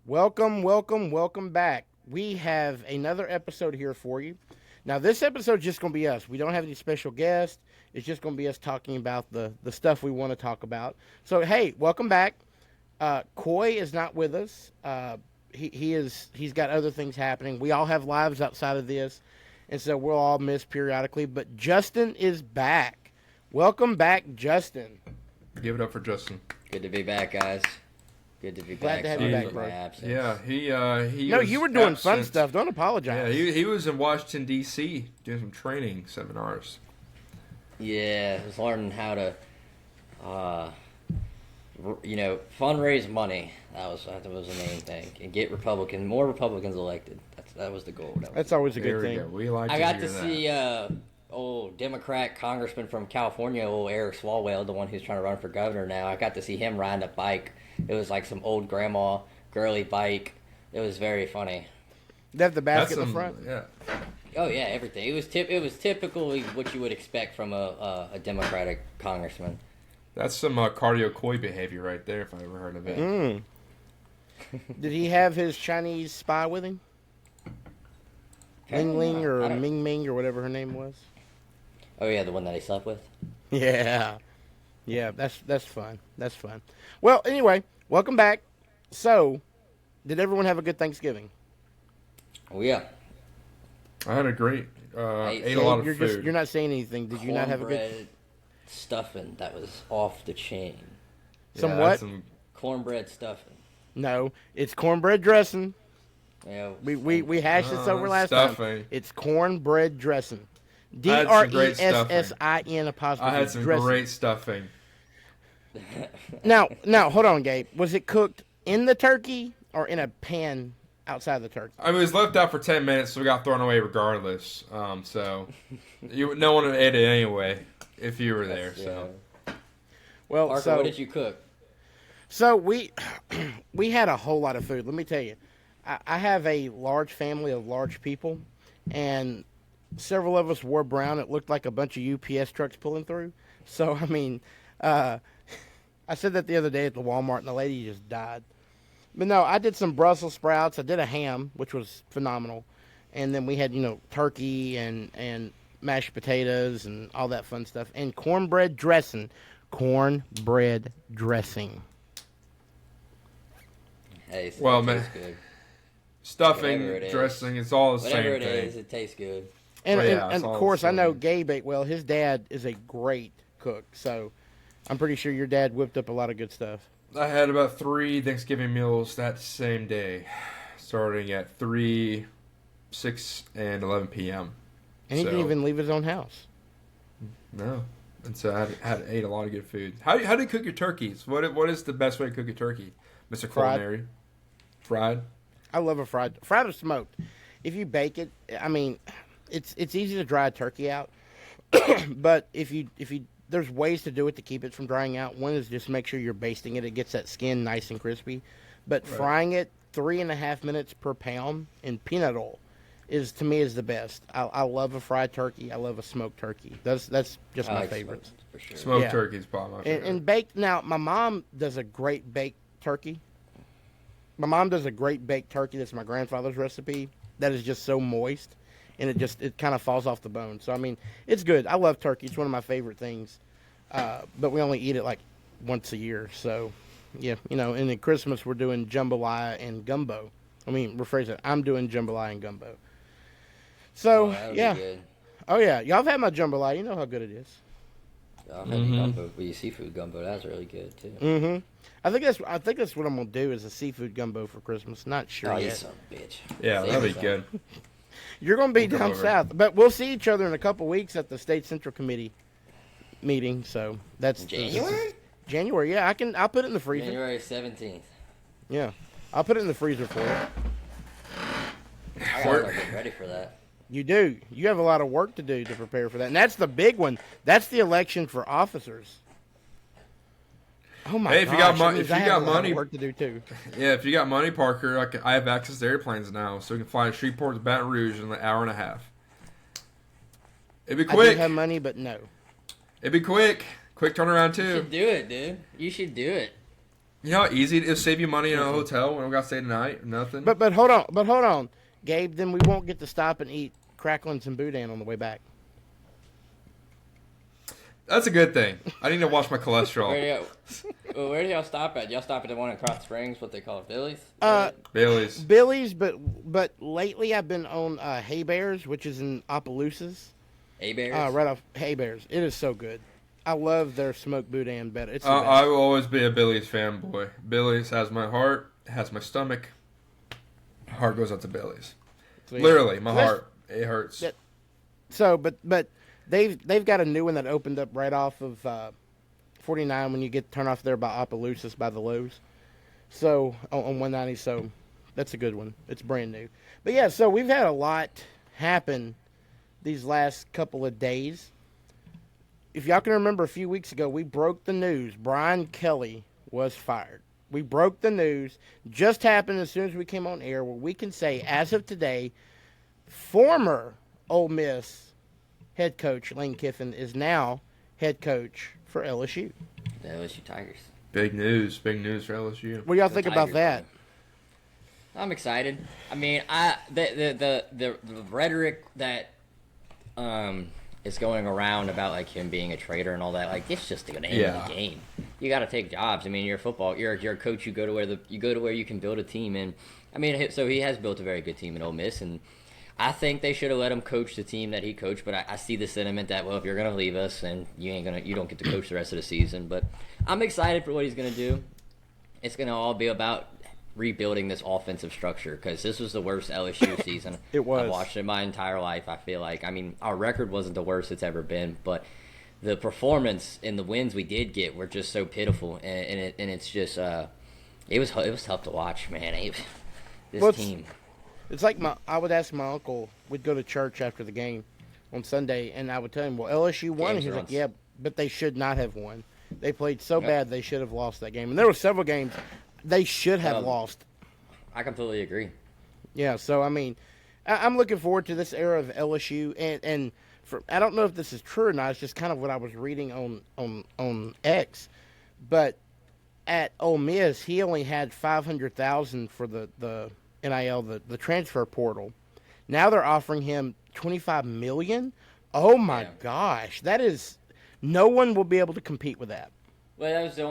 Welcome back. We have another episode here for you. Now, this episode's just going to be us. We don't have any special guests. It's just going to be us talking about the stuff we want to talk about. So, hey, welcome back. Coy is not with us. He's got other things happening. We all have lives outside of this, and so we'll all miss periodically. But Justin is back. Welcome back, Justin. Give it up for Justin. Good to be back, guys. Good to be Glad back. to have Sorry you back, for bro. my absence. Yeah, he. No, was you were doing fun absent. stuff. Don't apologize. Yeah, he was in Washington D.C. doing some training seminars. Yeah, I was learning how to, fundraise money. That was the main thing, and get more Republicans elected. That was the goal. That's always a There good we thing. go. We like. I got to hear see old Democrat congressman from California, old Eric Swalwell, the one who's trying to run for governor now. I got to see him riding a bike. It was like some old grandma girly bike. It was very funny. They have the that. basket in the front. Yeah. Oh yeah, everything. It was typically what you would expect from a Democratic congressman. That's some cardio koi behavior right there, if I ever heard of it. Did he have his Chinese spy with him? Ling Ling or Ming Ming or whatever her name was. Oh yeah, the one that he slept with. Yeah, that's fun. That's fun. Well, anyway, welcome back. So, did everyone have a good Thanksgiving? Oh yeah. I had a great. Ate a lot of food. You're not saying anything. Did you not have a good? Cornbread stuffing that was off the chain. Some Yeah, I had what? Cornbread stuffing. No, it's cornbread dressing. Yeah. We hashed this over last stuffing. time. It's cornbread dressing. I had some great DRESSIN apostrophe. I had some dressing. great stuffing. Now, hold on, Gabe. Was it cooked in the turkey or in a pan outside the turkey? I mean, it was left out for 10 minutes, so it got thrown away regardless. So, no one ate it anyway if you were there. So, Well, Parker, what did you cook? So we had a whole lot of food. Let me tell you, I have a large family of large people, and several of us wore brown. It looked like a bunch of UPS trucks pulling through. So I mean, I said that the other day at the Walmart, and the lady just died. But no, I did some Brussels sprouts. I did a ham, which was phenomenal, and then we had turkey and mashed potatoes and all that fun stuff, and cornbread dressing. Cornbread dressing. Hey, Well, it man, tastes good. stuffing, Whatever it is. dressing, it's all the Whatever same it thing. is, it tastes good. And, Oh, yeah, and it's of all course, the I know same. Gabe ate well. His dad is a great cook, so I'm pretty sure your dad whipped up a lot of good stuff. I had about 3 Thanksgiving meals that same day, starting at 3, 6, and 11 p.m. And he didn't even leave his own house. No. And so I had ate a lot of good food. How do you cook your turkeys? What is the best way to cook your turkey, Mr. Fried. Culinary? Fried? I love a fried or smoked. If you bake it, I mean, it's easy to dry a turkey out, but if you there's ways to do it to keep it from drying out. One is just make sure you're basting it; it gets that skin nice and crispy. But Right. frying it 3.5 minutes per pound in peanut oil is to me is the best. I love a fried turkey. I love a smoked turkey. That's just I my like favorites. smoked, for sure. Smoked Yeah. turkey is probably my favorite. And baked. Now, my mom does a great baked turkey. My mom does a great baked turkey. That's my grandfather's recipe. That is just so moist, and it kind of falls off the bone. So I mean, it's good. I love turkey. It's one of my favorite things. But we only eat it like once a year. So yeah, and at Christmas we're doing jambalaya and gumbo. I mean, rephrase it. I'm doing jambalaya and gumbo. So that would yeah. be good. Oh yeah, y'all have had my jambalaya. You know how good it is. I've had gumbo, but your seafood gumbo, that's really good too. Mm-hmm. I think that's what I'm gonna do is a seafood gumbo for Christmas. Not sure Oh, you yet. son of a bitch. Yeah, Save that'd be yourself. good. You're gonna be We'll come down over. south, but we'll see each other in a couple weeks at the State Central Committee meeting. So that's January? January, yeah. I'll put it in the freezer. January 17th. Yeah, I'll put it in the freezer for you. I gotta start getting ready for that. You do. You have a lot of work to do to prepare for that, and that's the big one. That's the election for officers. Oh my Hey, if you gosh, got that mo- means if I you have got a lot of money- work to do too. Yeah, if you got money, Parker, I have access to airplanes now, so we can fly to Shreveport to Baton Rouge in an hour and a half. It'd be I quick. do have money, but no. It'd be quick. Quick turnaround You too. should do it, dude. You should do it. You know how easy it is to save you money in a hotel when we got to stay tonight? Nothing. But hold on, Gabe. Then we won't get to stop and eat cracklings and boudin on the way back. That's a good thing. I need to watch my cholesterol. Where do y'all stop at? Y'all stop at the one in Krotz Springs, what they call it, Billy's? Bailey's. Billy's, but lately I've been on Hay Bears, which is in Opelousas. Hay Bears? Right off Hay Bears. It is so good. I love their smoked boudin better. It's I will always be a Billy's fanboy. Billy's has my heart, has my stomach. Heart goes out to Billy's. So, yeah. Literally, my heart. It hurts. So, but they've got a new one that opened up right off of 49 when you get turn off there by Opelousas by the Lowe's. So on 190. So that's a good one. It's brand new. But yeah, so we've had a lot happen these last couple of days. If y'all can remember, a few weeks ago we broke the news. Brian Kelly was fired. We broke the news. Just happened as soon as we came on air, where we can say, as of today, former Ole Miss head coach Lane Kiffin is now head coach for LSU. The LSU Tigers. Big news for LSU. What do y'all think about that? I'm excited. I mean, the rhetoric that is going around about like him being a traitor and all that, like it's just the name of the game. You got to take jobs. I mean, you're a coach. You go to where you can build a team, and I mean, so he has built a very good team in Ole Miss, and I think they should have let him coach the team that he coached. But I see the sentiment that, well, if you're gonna leave us, and you don't get to coach the rest of the season. But I'm excited for what he's gonna do. It's gonna all be about rebuilding this offensive structure, because this was the worst LSU season It was. I've watched in my entire life. I feel like, I mean, our record wasn't the worst it's ever been, but the performance and the wins we did get were just so pitiful, and it's just it was tough to watch, man. Team. It's like I would ask my uncle. We'd go to church after the game on Sunday, and I would tell him, "Well, LSU won." Games He's are like, on. "Yeah, but they should not have won. They played so bad they should have lost that game." And there were several games they should have lost. I completely agree. Yeah, so I mean, I'm looking forward to this era of LSU, and I don't know if this is true or not. It's just kind of what I was reading on X, but at Ole Miss, he only had $500,000 for the NIL, the transfer portal. Now they're offering him $25 million. Oh my gosh, that is, no one will be able to compete with that. Well, that was the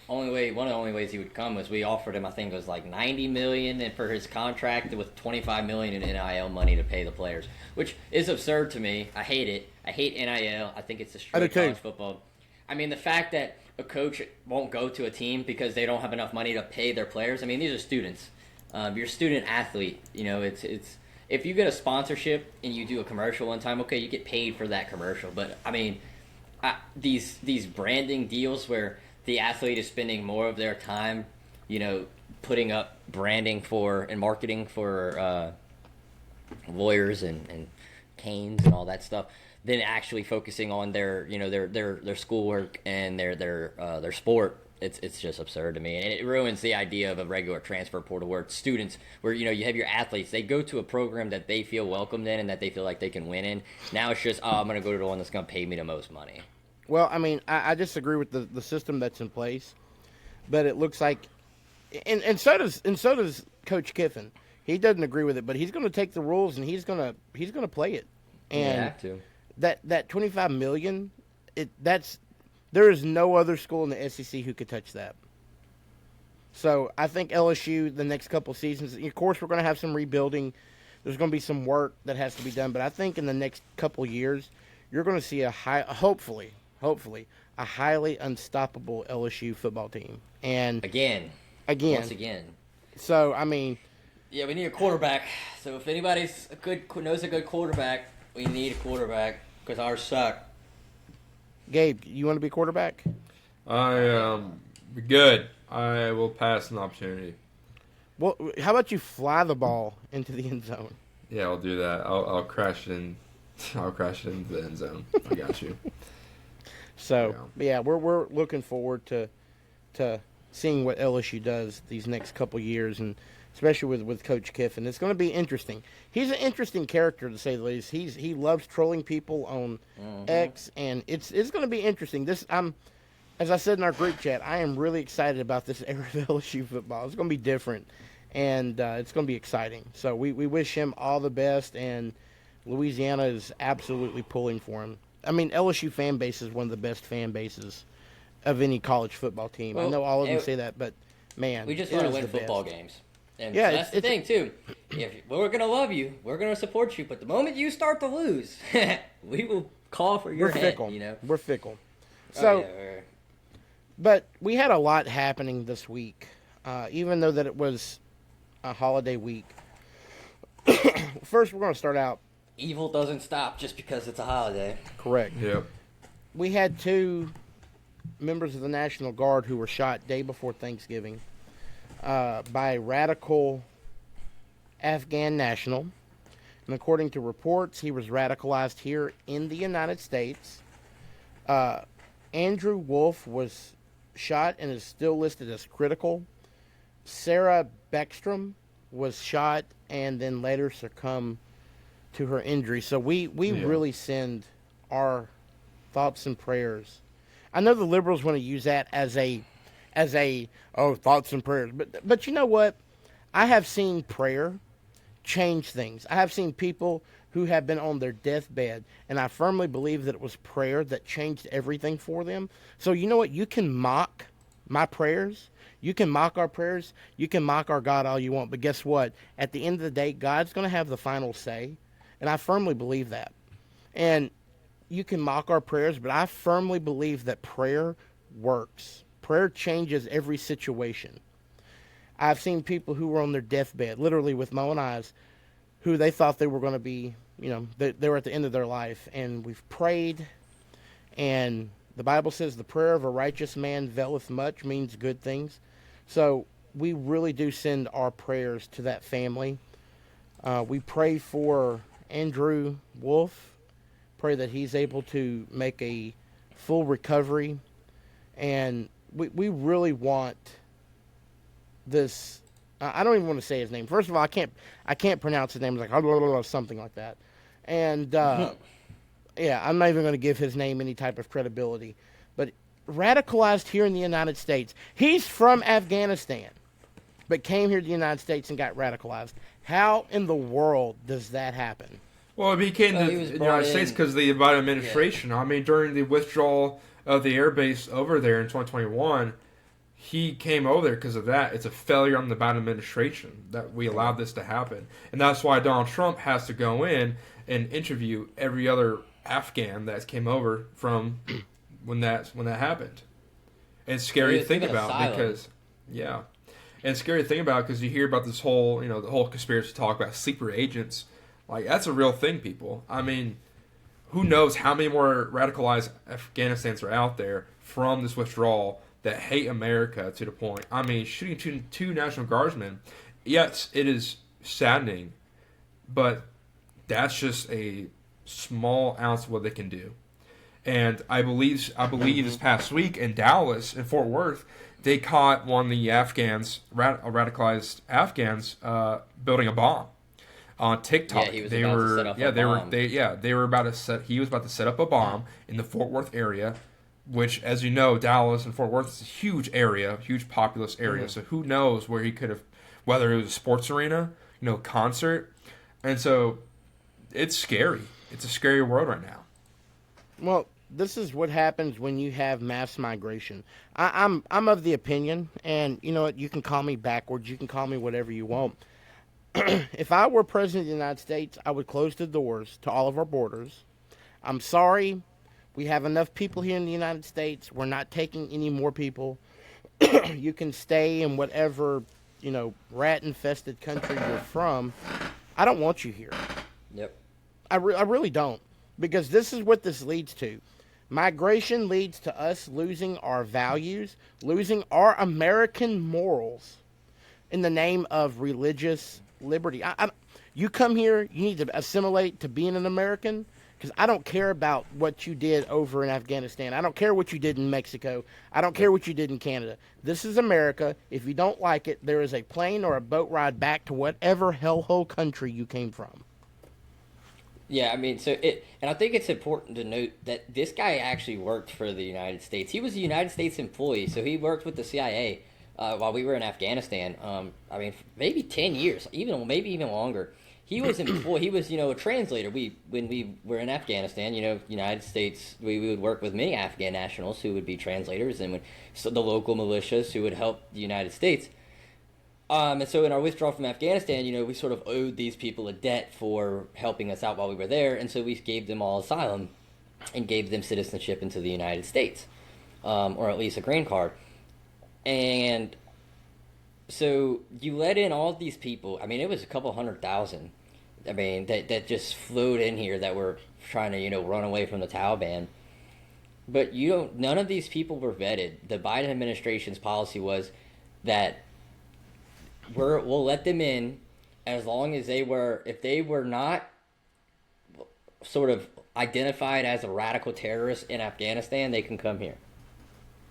only way. One of the only ways he would come was we offered him, I think it was like $90 million, and for his contract with $25 million in NIL money to pay the players, which is absurd to me. I hate it. I hate NIL. I think it's destroyed college football. I mean, the fact that a coach won't go to a team because they don't have enough money to pay their players. I mean, these are students. You're a student athlete. You know, it's if you get a sponsorship and you do a commercial one time, okay, you get paid for that commercial. But I mean, these branding deals where the athlete is spending more of their time, you know, putting up branding for and marketing for lawyers and canes and all that stuff, than actually focusing on their, you know, their schoolwork and their sport. It's just absurd to me, and it ruins the idea of a regular transfer portal where students, where, you know, you have your athletes, they go to a program that they feel welcomed in and that they feel like they can win in. Now it's just, I'm going to go to the one that's going to pay me the most money. Well, I mean, I disagree with the system that's in place, but it looks like, and so does Coach Kiffin. He doesn't agree with it, but he's going to take the rules and he's going to play it. And you have to. That $25 million, there is no other school in the SEC who could touch that. So I think LSU, the next couple of seasons, of course, we're going to have some rebuilding. There's going to be some work that has to be done. But I think in the next couple of years, you're going to see hopefully, a highly unstoppable LSU football team. And once again. So, I mean. Yeah, we need a quarterback. So if anybody's knows a good quarterback, we need a quarterback, because ours suck. Gabe, you want to be quarterback? Good. I will pass an opportunity. Well, how about you fly the ball into the end zone? Yeah, I'll do that. I'll crash it in. I'll crash it into the end zone. I got you. So yeah, we're looking forward to seeing what LSU does these next couple years, and especially with Coach Kiffin. It's going to be interesting. He's an interesting character, to say the least. He loves trolling people on X, and it's going to be interesting. as I said in our group chat, I am really excited about this era of LSU football. It's going to be different, and it's going to be exciting. So we wish him all the best, and Louisiana is absolutely pulling for him. I mean, LSU fan base is one of the best fan bases of any college football team. I Well, know all of them it- say that, but man, we just it want to is win the football best. games. And Yeah, that's the thing too. If we're gonna love you, we're gonna support you. But the moment you start to lose, we will call for your We're head. fickle. You know. We're fickle. Oh, So, yeah, we're- but we had a lot happening this week, even though that it was a holiday week. First, we're going to start out evil doesn't stop just because it's a holiday. correct. Yep. We had two members of the National Guard who were shot day before Thanksgiving by a radical Afghan national. And according to reports, he was radicalized here in the United States. Andrew Wolf was shot and is still listed as critical. Sarah Beckstrom was shot and then later succumbed to her injury. So we really send our thoughts and prayers. I know the liberals want to use that as a thoughts and prayers, but you know what? I have seen prayer change things. I have seen people who have been on their deathbed, and I firmly believe that it was prayer that changed everything for them. So you know what? You can mock my prayers. You can mock our prayers. You can mock our God all you want. But guess what? At the end of the day, God's going to have the final say. And I firmly believe that. And you can mock our prayers, but I firmly believe that prayer works. Prayer changes every situation. I've seen people who were on their deathbed, literally with my own eyes, who they thought they were going to be, they were at the end of their life. And we've prayed, and the Bible says the prayer of a righteous man availeth much, means good things. So we really do send our prayers to that family. We pray for Andrew Wolf, pray that he's able to make a full recovery. And we really want this. I don't even want to say his name. First of all, I can't pronounce his name. It's like something like that. And yeah, I'm not even going to give his name any type of credibility. But radicalized here in the United States. He's from Afghanistan, but came here to the United States and got radicalized. How in the world does that happen? Well, it became Well, the he was United brought States in- because of the Biden administration. I mean, during the withdrawal of the air base over there in 2021, he came over there because of that. It's a failure on the Biden administration that we allowed this to happen. And that's why Donald Trump has to go in and interview every other Afghan that came over from when that happened. And it's scary He to was think given about asylum. because, yeah. And it's scary to think about because you hear about this whole, the whole conspiracy talk about sleeper agents. Like, that's a real thing, people. I mean, who knows how many more radicalized Afghanistans are out there from this withdrawal that hate America to the point. I mean, shooting two National Guardsmen, yes, it is saddening, but that's just a small ounce of what they can do. And I believe this past week in Dallas, in Fort Worth, they caught one of the Afghans, radicalized Afghans, building a bomb on TikTok. Yeah, he was they about to were set up a they were bomb. they were about to set he was about to set up a bomb in the Fort Worth area, which, as you know, Dallas and Fort Worth is a huge area, huge populous area. So who knows where he could have, whether it was a sports arena, concert. And so it's scary. It's a scary world right now. Well, this is what happens when you have mass migration. I'm of the opinion, and you know what? You can call me backwards. You can call me whatever you want. If I were president of the United States, I would close the doors to all of our borders. I'm sorry. We have enough people here in the United States. We're not taking any more people. You can stay in whatever, rat-infested country you're from. I don't want you here. Yep. I really don't. Because this is what this leads to. Migration leads to us losing our values, losing our American morals in the name of religious liberty. You come here, you need to assimilate to being an American, because I don't care about what you did over in Afghanistan. I don't care what you did in Mexico. I don't care what you did in Canada. This is America. If you don't like it, there is a plane or a boat ride back to whatever hellhole country you came from. Yeah, I mean, and I think it's important to note that this guy actually worked for the United States. He was a United States employee, so he worked with the CIA while we were in Afghanistan. I mean, maybe 10 years, even maybe even longer. He was employed. He was, a translator. When we were in Afghanistan, United States, we would work with many Afghan nationals who would be translators, and so the local militias who would help the United States. And so in our withdrawal from Afghanistan, we sort of owed these people a debt for helping us out while we were there, and so we gave them all asylum and gave them citizenship into the United States, or at least a green card. And so you let in all these people. I mean, it was a couple 100,000. I mean, that just flowed in here that were trying to run away from the Taliban. But none of these people were vetted. The Biden administration's policy was that we'll let them in as long as if they were not sort of identified as a radical terrorist in Afghanistan, they can come here.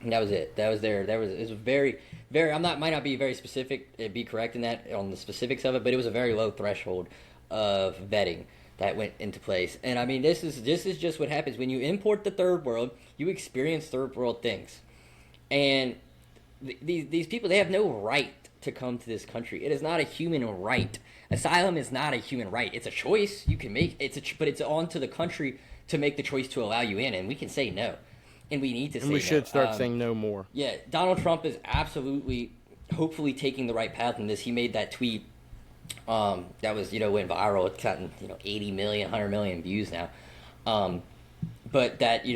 And that was it. It was very, very. Might not be very specific. Be correct in that on the specifics of it, but it was a very low threshold of vetting that went into place. And I mean, this is just what happens when you import the third world. You experience third world things, and these people, they have no right to come to this country. It is not a human right. Asylum is not a human right. It's a choice you can make. But it's on to the country to make the choice to allow you in, and we can say no, and we need to say no. And we should start saying no more. Yeah, Donald Trump is absolutely, hopefully, taking the right path in this. He made that tweet that was went viral. It's gotten 80 million, 100 million views now. But that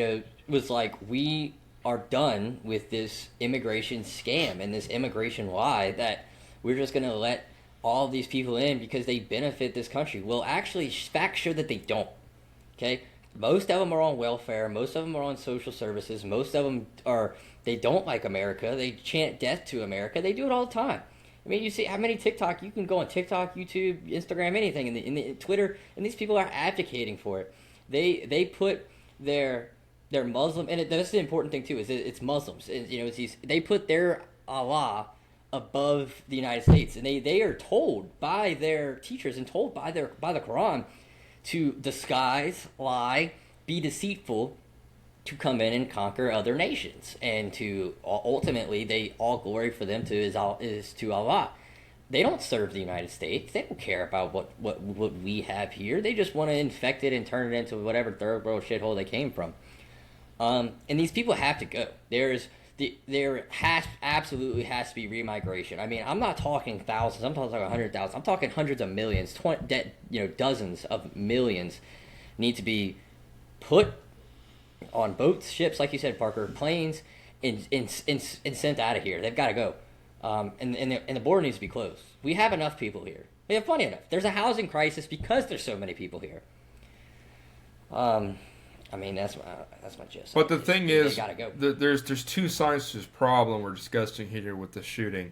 was like, we are done with this immigration scam and this immigration lie that we're just going to let all these people in because they benefit this country. Well, actually, facts show that they don't. Okay? Most of them are on welfare. Most of them are on social services. Most of them they don't like America. They chant death to America. They do it all the time. I mean, you see how many TikTok, you can go on TikTok, YouTube, Instagram, anything, in the Twitter, and these people are advocating for it. They put their Muslim, and that's the important thing too, is it's Muslims. It's they put their Allah above the United States, and they are told by their teachers and told by the Quran to disguise, lie, be deceitful, to come in and conquer other nations, and to ultimately, they all glory for them is to Allah. They don't serve the United States. They don't care about what we have here. They just want to infect it and turn it into whatever third world shithole they came from. And these people have to go. Absolutely has to be remigration. I mean, I'm not talking thousands. I'm talking 100,000. I'm talking hundreds of millions. Dozens of millions need to be put on boats, ships, like you said, Parker, planes, and sent out of here. They've got to go. And the border needs to be closed. We have enough people here. We have plenty enough. There's a housing crisis because there's so many people here. I mean, that's my gist. But the thing is, gotta go. There's two sides to this problem we're discussing here with the shooting.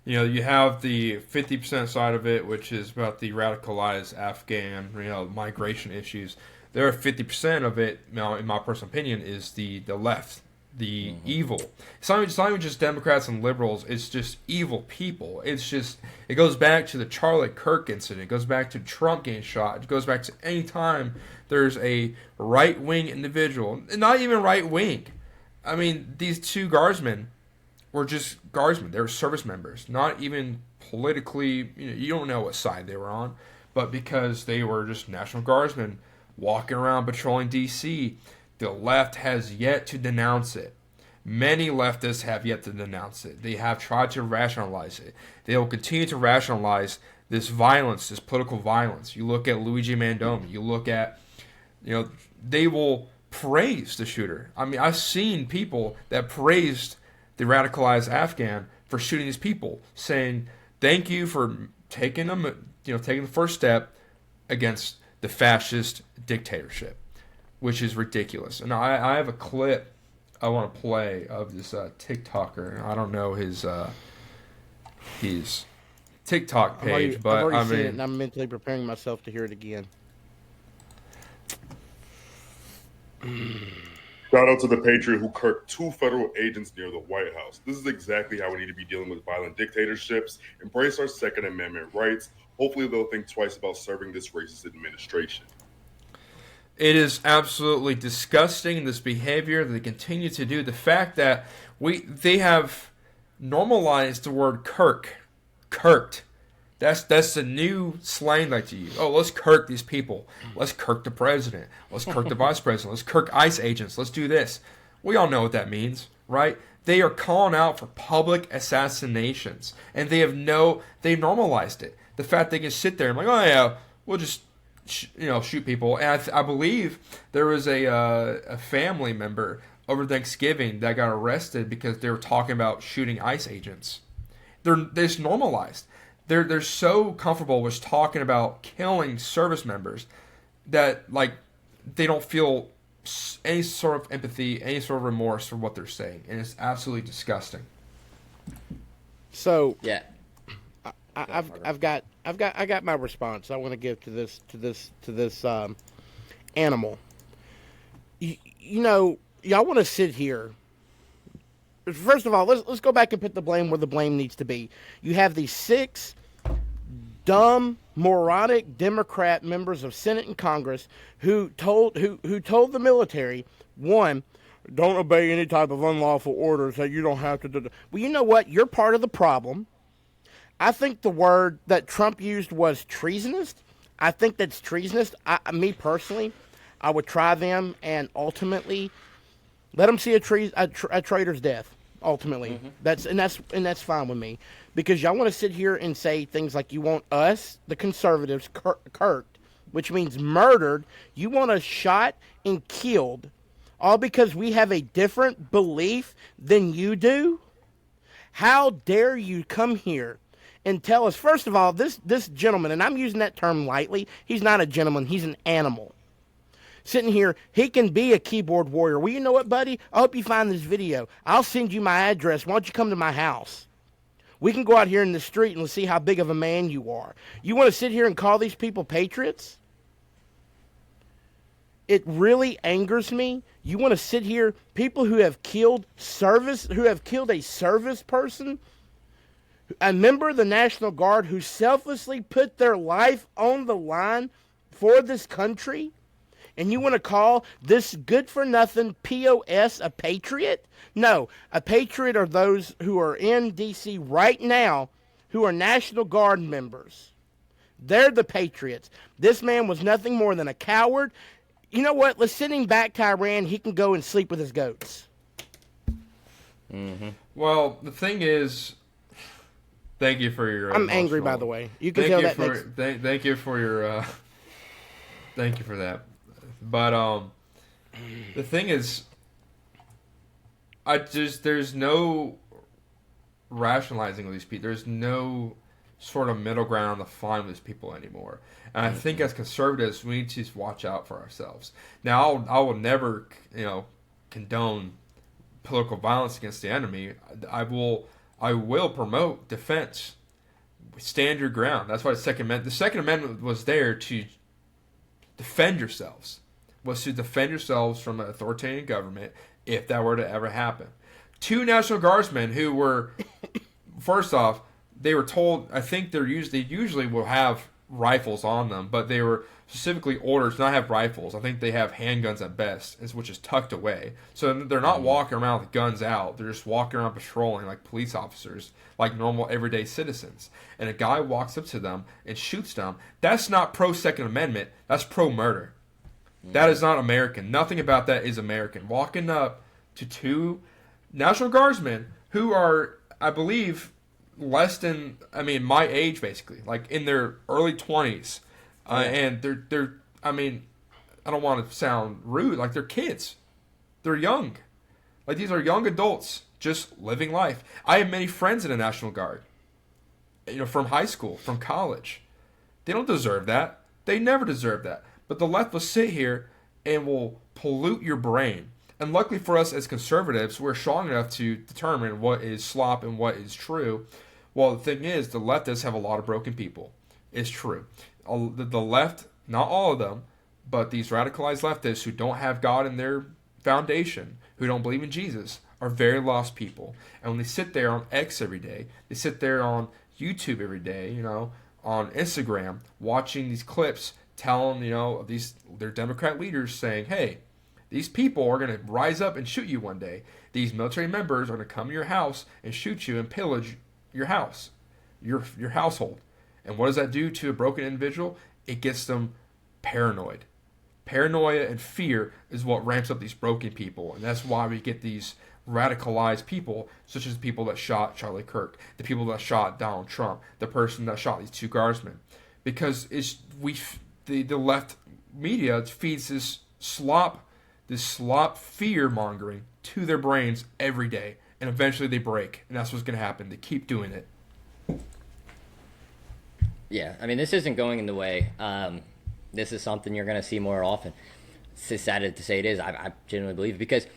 You have the 50% side of it, which is about the radicalized Afghan, migration issues. There are 50% of it, in my personal opinion, is the left, the evil. It's not even just Democrats and liberals. It's just evil people. It goes back to the Charlie Kirk incident. It goes back to Trump getting shot. It goes back to any time there's a right-wing individual, not even right-wing. I mean, these two guardsmen were just guardsmen. They were service members, not even politically. You don't know what side they were on, but because they were just National Guardsmen walking around patrolling D.C., the left has yet to denounce it. Many leftists have yet to denounce it. They have tried to rationalize it. They will continue to rationalize this violence, this political violence. You look at Luigi Mandoni. You look at, they will praise the shooter. I mean, I've seen people that praised the radicalized Afghan for shooting these people, saying, thank you for taking the first step against the fascist dictatorship, which is ridiculous. And I have a clip I want to play of this TikToker. I don't know his TikTok page, but I've already I seen mean, it, and I'm mentally preparing myself to hear it again. Shout out to the patriot who kirked 2 federal agents near the White House. This is exactly how we need to be dealing with violent dictatorships. Embrace our Second Amendment rights. Hopefully they'll think twice about serving this racist administration. It is absolutely disgusting, this behavior that they continue to do. The fact that they have normalized the word kirked. That's the new slang like to use. Oh, let's kirk these people. Let's kirk the president. Let's kirk the vice president. Let's kirk ICE agents. Let's do this. We all know what that means, right? They are calling out for public assassinations, and they've normalized it. The fact they can sit there and like, oh yeah, we'll just shoot people. And I believe there was a family member over Thanksgiving that got arrested because they were talking about shooting ICE agents. They're just normalized. They're so comfortable with talking about killing service members that like they don't feel any sort of empathy, any sort of remorse for what they're saying, and it's absolutely disgusting. So Yeah. I got my response. I want to give to this animal. You know, y'all want to sit here. First of all, let's go back and put the blame where the blame needs to be. You have these 6 dumb, moronic Democrat members of Senate and Congress who told the military, one, don't obey any type of unlawful orders that you don't have to do. Well, you know what? You're part of the problem. I think the word that Trump used was treasonous. I think that's treasonous. Me personally, I would try them and ultimately let them see a traitor's death. Ultimately, that's fine with me, because y'all want to sit here and say things like you want us, the conservatives, kirked, which means murdered. You want us shot and killed, all because we have a different belief than you do. How dare you come here and tell us? First of all, this gentleman, and I'm using that term lightly, he's not a gentleman, he's an animal. Sitting here, he can be a keyboard warrior. Well, you know what, buddy? I hope you find this video. I'll send you my address. Why don't you come to my house? We can go out here in the street and let's see how big of a man you are. You want to sit here and call these people patriots? It really angers me. You want to sit here, people who have killed a service person, a member of the National Guard who selflessly put their life on the line for this country, and you want to call this good-for-nothing POS a patriot? No, a patriot are those who are in D.C. right now who are National Guard members. They're the patriots. This man was nothing more than a coward. You know what? Let's send him back to Iran. He can go and sleep with his goats. Mm-hmm. Well, the thing is, thank you for your. I'm angry, by the way. You can tell that. Thank you for your. Thank you for that. But the thing is, there's no rationalizing with these people. There's no sort of middle ground on the fine with these people anymore. And I think as conservatives, we need to just watch out for ourselves. Now, I will never, condone political violence against the enemy. I will promote defense. Stand your ground. That's why the Second Amendment was there to defend yourselves. Was to defend yourselves from an authoritarian government if that were to ever happen. 2 National Guardsmen who were, first off, they were told, I think they usually will have rifles on them, but they were specifically ordered to not have rifles. I think they have handguns at best, which is tucked away. So they're not walking around with guns out. They're just walking around patrolling like police officers, like normal everyday citizens. And a guy walks up to them and shoots them. That's not pro-Second Amendment. That's pro-murder. That is not American. Nothing about that is American. Walking up to 2 National Guardsmen who are, I believe, less than, my age basically, like in their early 20s. And they're, I don't want to sound rude, like they're kids. They're young. Like these are young adults just living life. I have many friends in the National Guard, from high school, from college. They don't deserve that. They never deserve that. But the left will sit here and will pollute your brain. And luckily for us as conservatives, we're strong enough to determine what is slop and what is true. Well, the thing is, the leftists have a lot of broken people. It's true. The left, not all of them, but these radicalized leftists who don't have God in their foundation, who don't believe in Jesus, are very lost people. And when they sit there on X every day, they sit there on YouTube every day, on Instagram, watching these clips, telling, their Democrat leaders saying, hey, these people are going to rise up and shoot you one day. These military members are going to come to your house and shoot you and pillage your house, your household. And what does that do to a broken individual? It gets them paranoid. Paranoia and fear is what ramps up these broken people, and that's why we get these radicalized people, such as the people that shot Charlie Kirk, the people that shot Donald Trump, the person that shot these two guardsmen, because the left media feeds this slop fear mongering to their brains every day, and eventually they break, and that's what's going to happen. They keep doing it. Yeah, I mean, this isn't going in the way. This is something you're going to see more often. It's sad to say it is. I genuinely believe it, because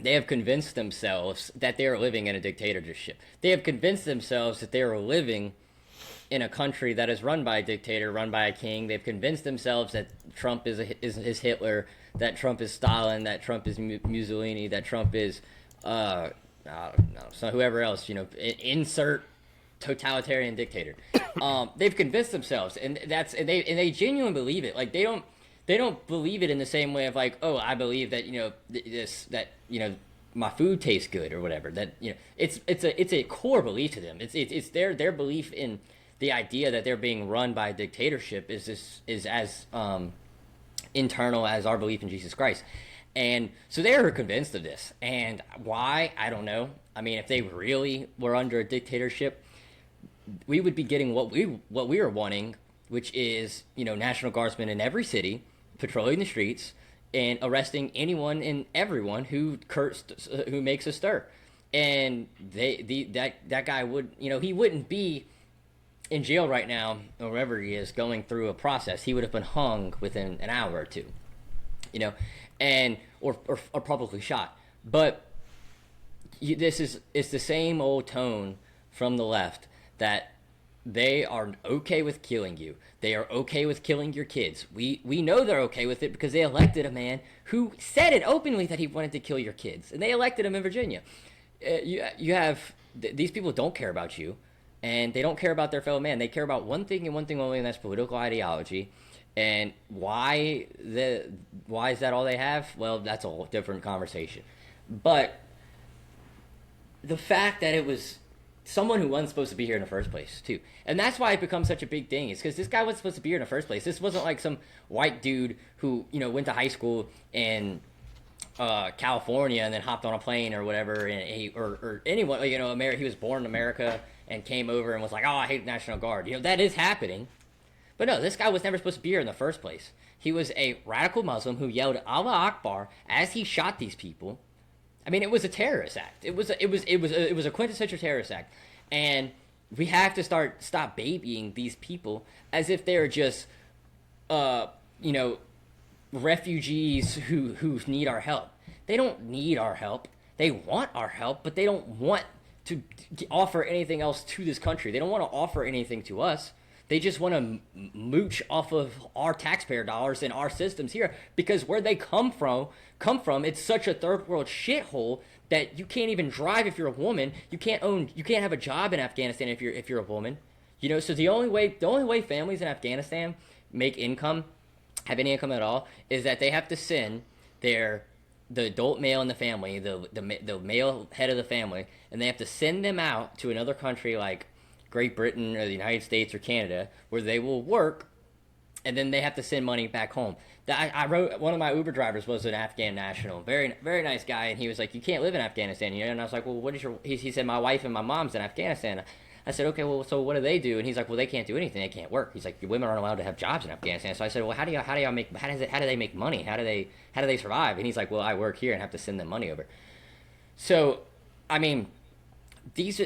they have convinced themselves that they are living in a dictatorship. They have convinced themselves that they are living in a country that is run by a dictator, run by a king. They've convinced themselves that Trump is Hitler, that Trump is Stalin, that Trump is Mussolini, that Trump is I don't know, so whoever else, insert totalitarian dictator. They've convinced themselves, and they genuinely believe it. Like, they don't believe it in the same way of like, oh, I believe that my food tastes good or whatever. That it's a core belief to them. It's their belief in the idea that they're being run by a dictatorship is as internal as our belief in Jesus Christ. And so they are convinced of this. And why? I don't know. I mean, if they really were under a dictatorship, we would be getting what we are wanting, which is, National Guardsmen in every city patrolling the streets and arresting anyone and everyone who makes a stir. And that guy would, he wouldn't be in jail right now, or wherever he is, going through a process. He would have been hung within an hour or two, and or probably shot. But it's the same old tone from the left, that they are okay with killing you. They are okay with killing your kids. We know they're okay with it because they elected a man who said it openly that he wanted to kill your kids, and they elected him in Virginia. You have these people don't care about you, and they don't care about their fellow man. They care about one thing and one thing only, and that's political ideology. And why is that all they have? Well, that's a whole different conversation. But the fact that it was someone who wasn't supposed to be here in the first place, too. And that's why it becomes such a big thing. It's because this guy wasn't supposed to be here in the first place. This wasn't like some white dude who, went to high school in California and then hopped on a plane or whatever, and or anyone, he was born in America and came over and was like, oh, I hate the National Guard. That is happening. But no, this guy was never supposed to be here in the first place. He was a radical Muslim who yelled Allah Akbar as he shot these people. I mean, it was a terrorist act. It was a quintessential terrorist act, and we have to stop babying these people as if they're just, refugees who need our help. They don't need our help. They want our help, but they don't want to offer anything else to this country. They don't want to offer anything to us. They just want to mooch off of our taxpayer dollars and our systems here, because where they come from, it's such a third world shithole that you can't even drive if you're a woman. You can't have a job in Afghanistan if you're a woman. So the only way families in Afghanistan make income, have any income at all, is that they have to send the adult male in the family, the male head of the family, and they have to send them out to another country like Great Britain or the United States or Canada, where they will work, and then they have to send money back home. I wrote, one of my Uber drivers was an Afghan national, very very nice guy, and he was like, you can't live in Afghanistan, and I was like, well, what is he said, my wife and my mom's in Afghanistan. I said, okay, well, so what do they do? And he's like, well, they can't do anything, they can't work. He's like, women aren't allowed to have jobs in Afghanistan. So I said, well, how do they make money? How do they survive? And he's like, well, I work here and have to send them money over. So, I mean, these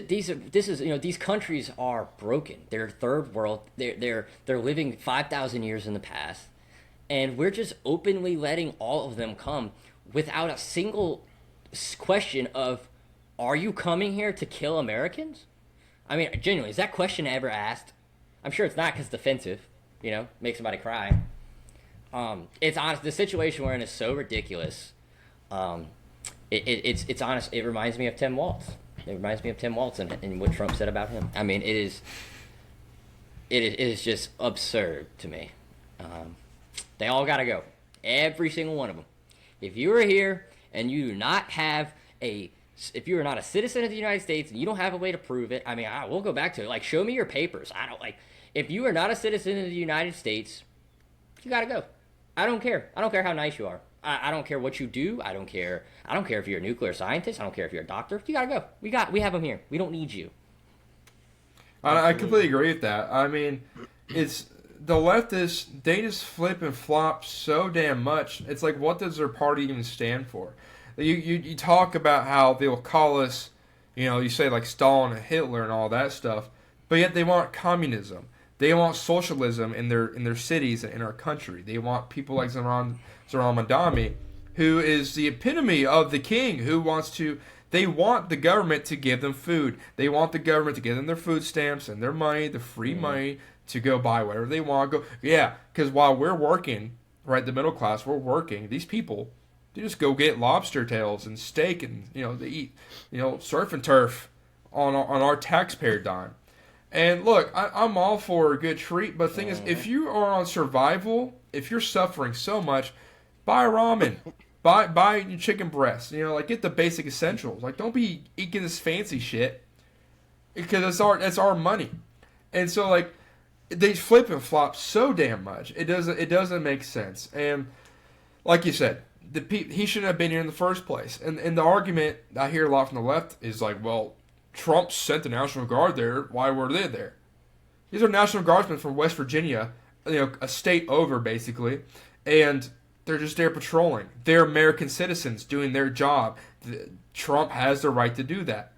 countries are broken. They're third world. They're living 5,000 years in the past, and we're just openly letting all of them come without a single question of, are you coming here to kill Americans? I mean, genuinely, is that question ever asked? I'm sure it's not, because it's offensive. Make somebody cry. It's honest. The situation we're in is so ridiculous. It's honest. It reminds me of Tim Walz. It reminds me of Tim Walz and what Trump said about him. I mean, it is just absurd to me. They all got to go. Every single one of them. If you are here and you do not have if you are not a citizen of the United States and you don't have a way to prove it, I mean, we'll go back to it. Like, show me your papers. If you are not a citizen of the United States, you got to go. I don't care. I don't care how nice you are. I don't care what you do. I don't care. I don't care if you're a nuclear scientist. I don't care if you're a doctor. You got to go. We have them here. We don't need you. I completely agree with that. I mean, it's the leftists, they just flip and flop so damn much. It's like, what does their party even stand for? You talk about how they'll call us, you say like Stalin and Hitler and all that stuff, but yet they want communism. They want socialism in their cities and in our country. They want people like Zoran Madami, who is the epitome of the king, who wants to. They want the government to give them food. They want the government to give them their food stamps and their money, the free money to go buy whatever they want. Because while we're working, right, the middle class, we're working. These people, they just go get lobster tails and steak and they eat, surf and turf on our taxpayer dime. And look, I'm all for a good treat, but the thing is, if you are on survival, if you're suffering so much, buy ramen. Buy chicken breasts, get the basic essentials. Like, don't be eating this fancy shit because it's our money. And so, like, they flip and flop so damn much. It doesn't make sense. And like you said, he shouldn't have been here in the first place. And the argument I hear a lot from the left is like, well, Trump sent the National Guard there. Why were they there? These are National Guardsmen from West Virginia, a state over basically, and they're just there patrolling. They're American citizens doing their job. Trump has the right to do that.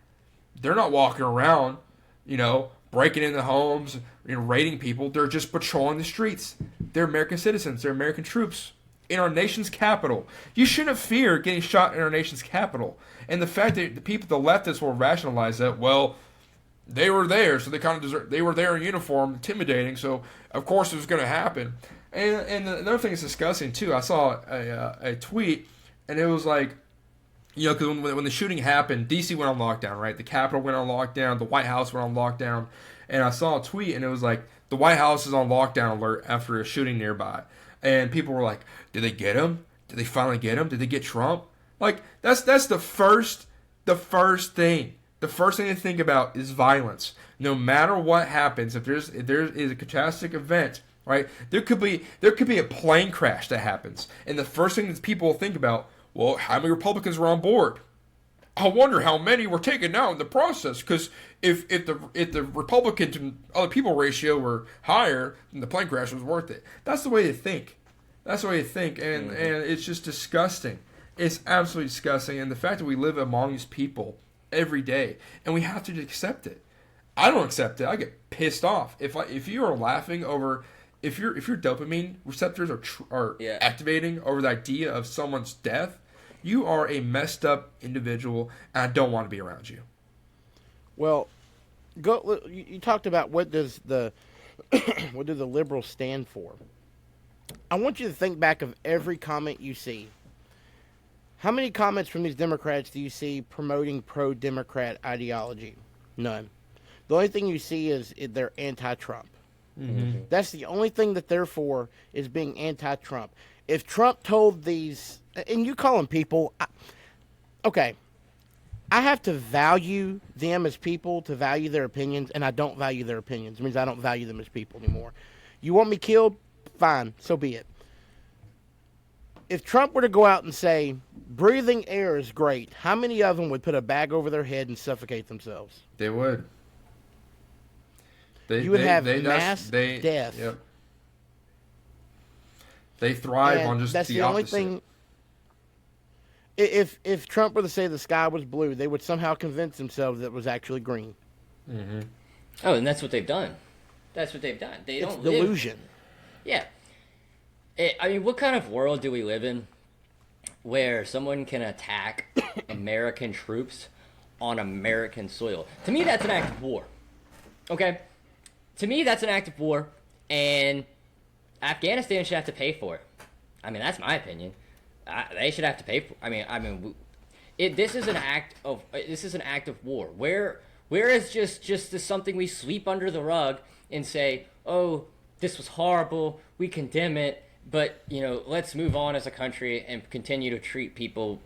They're not walking around, breaking into homes, raiding people. They're just patrolling the streets. They're American citizens. They're American troops in our nation's capital. You shouldn't fear getting shot in our nation's capital. And the fact that the leftists will rationalize that, well, they were there, so they were there in uniform, intimidating, so of course it was going to happen. And another thing that's disgusting too, I saw a tweet, and it was like, because when the shooting happened, D.C. went on lockdown, right? The Capitol went on lockdown, the White House went on lockdown, and I saw a tweet, and it was like, the White House is on lockdown alert after a shooting nearby. And people were like, did they get him? Did they finally get him? Did they get Trump? Like, that's the first thing. The first thing to think about is violence. No matter what happens, if there is a catastrophic event, right? There could be a plane crash that happens, and the first thing that people will think about, well, how many Republicans were on board? I wonder how many were taken out in the process. Because if the Republican to other people ratio were higher, then the plane crash was worth it. That's the way to think. And it's just disgusting. It's absolutely disgusting. And the fact that we live among these people every day, and we have to accept it. I don't accept it. I get pissed off if you are laughing over. If your dopamine receptors are activating over the idea of someone's death, you are a messed up individual, and I don't want to be around you. Well, you talked about what do the liberals stand for? I want you to think back of every comment you see. How many comments from these Democrats do you see promoting pro-Democrat ideology? None. The only thing you see is they're anti-Trump. Mm-hmm. That's the only thing that they're for, is being anti-Trump. If Trump told these, and you call them people, okay, I have to value them as people to value their opinions, and I don't value their opinions. It means I don't value them as people anymore. You want me killed? Fine, so be it. If Trump were to go out and say, breathing air is great, how many of them would put a bag over their head and suffocate themselves? They would. You would have mass death. Yep. They thrive on just that's the opposite. Only thing. If Trump were to say the sky was blue, they would somehow convince themselves that it was actually green. Mm-hmm. Oh, and that's what they've done. They don't. It's delusion. Yeah. I mean, what kind of world do we live in where someone can attack American troops on American soil? To me, that's an act of war. Okay? To me, that's an act of war, and Afghanistan should have to pay for it. I mean, that's my opinion. They should have to pay for. This is an act of war. Where is just something we sweep under the rug and say, oh, this was horrible. We condemn it, but let's move on as a country and continue to treat people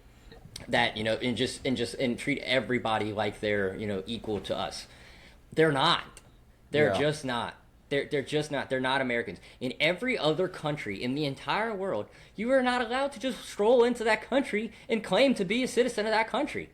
that and treat everybody like they're equal to us. They're not. They're just not. They're just not. They're not Americans. In every other country in the entire world, you are not allowed to just stroll into that country and claim to be a citizen of that country.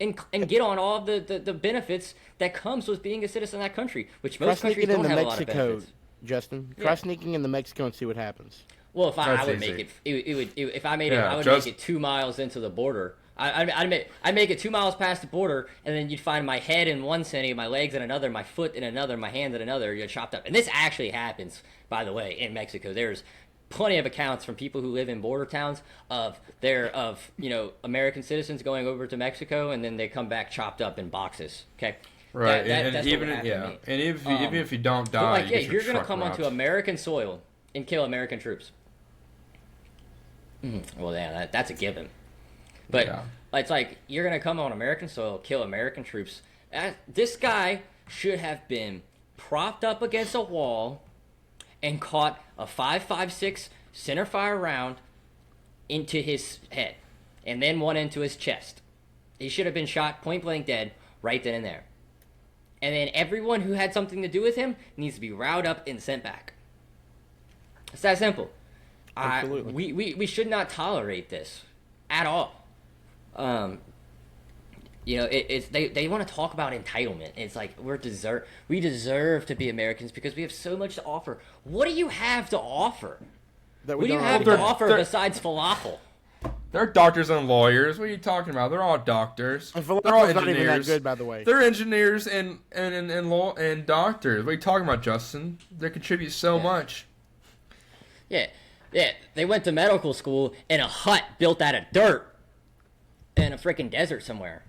And get on all of the benefits that comes with being a citizen of that country, which most countries don't have a lot of benefits. Justin, try sneaking into Mexico and see what happens. Well, if I would make if I made it, I would make it 2 miles into the border. I'd make it 2 miles past the border, and then you'd find my head in one city, my legs in another, my foot in another, my hand in another. You're chopped up, and this actually happens, by the way, in Mexico. There's plenty of accounts from people who live in border towns of American citizens going over to Mexico, and then they come back chopped up in boxes. Okay. Right, That's even what yeah, and even if you don't die, like, you get you're gonna truck come robbed. onto American soil and kill American troops. Well, yeah, that's a given. But it's like you're gonna come on American soil, kill American troops. This guy should have been propped up against a wall and caught a .556 centerfire round into his head, and then one into his chest. He should have been shot point blank dead right then and there. And then everyone who had something to do with him needs to be riled up and sent back. It's that simple. Absolutely. We should not tolerate this at all. They want to talk about entitlement. It's like we deserve to be Americans because we have so much to offer. What do you have to offer? What do you have to offer besides falafel? They're doctors and lawyers. What are you talking about? They're all doctors. And They're all falafel's not engineers. even that good, by the way. They're engineers and law and doctors. What are you talking about, Justin? They contribute so much. Yeah. They went to medical school in a hut built out of dirt in a freaking desert somewhere.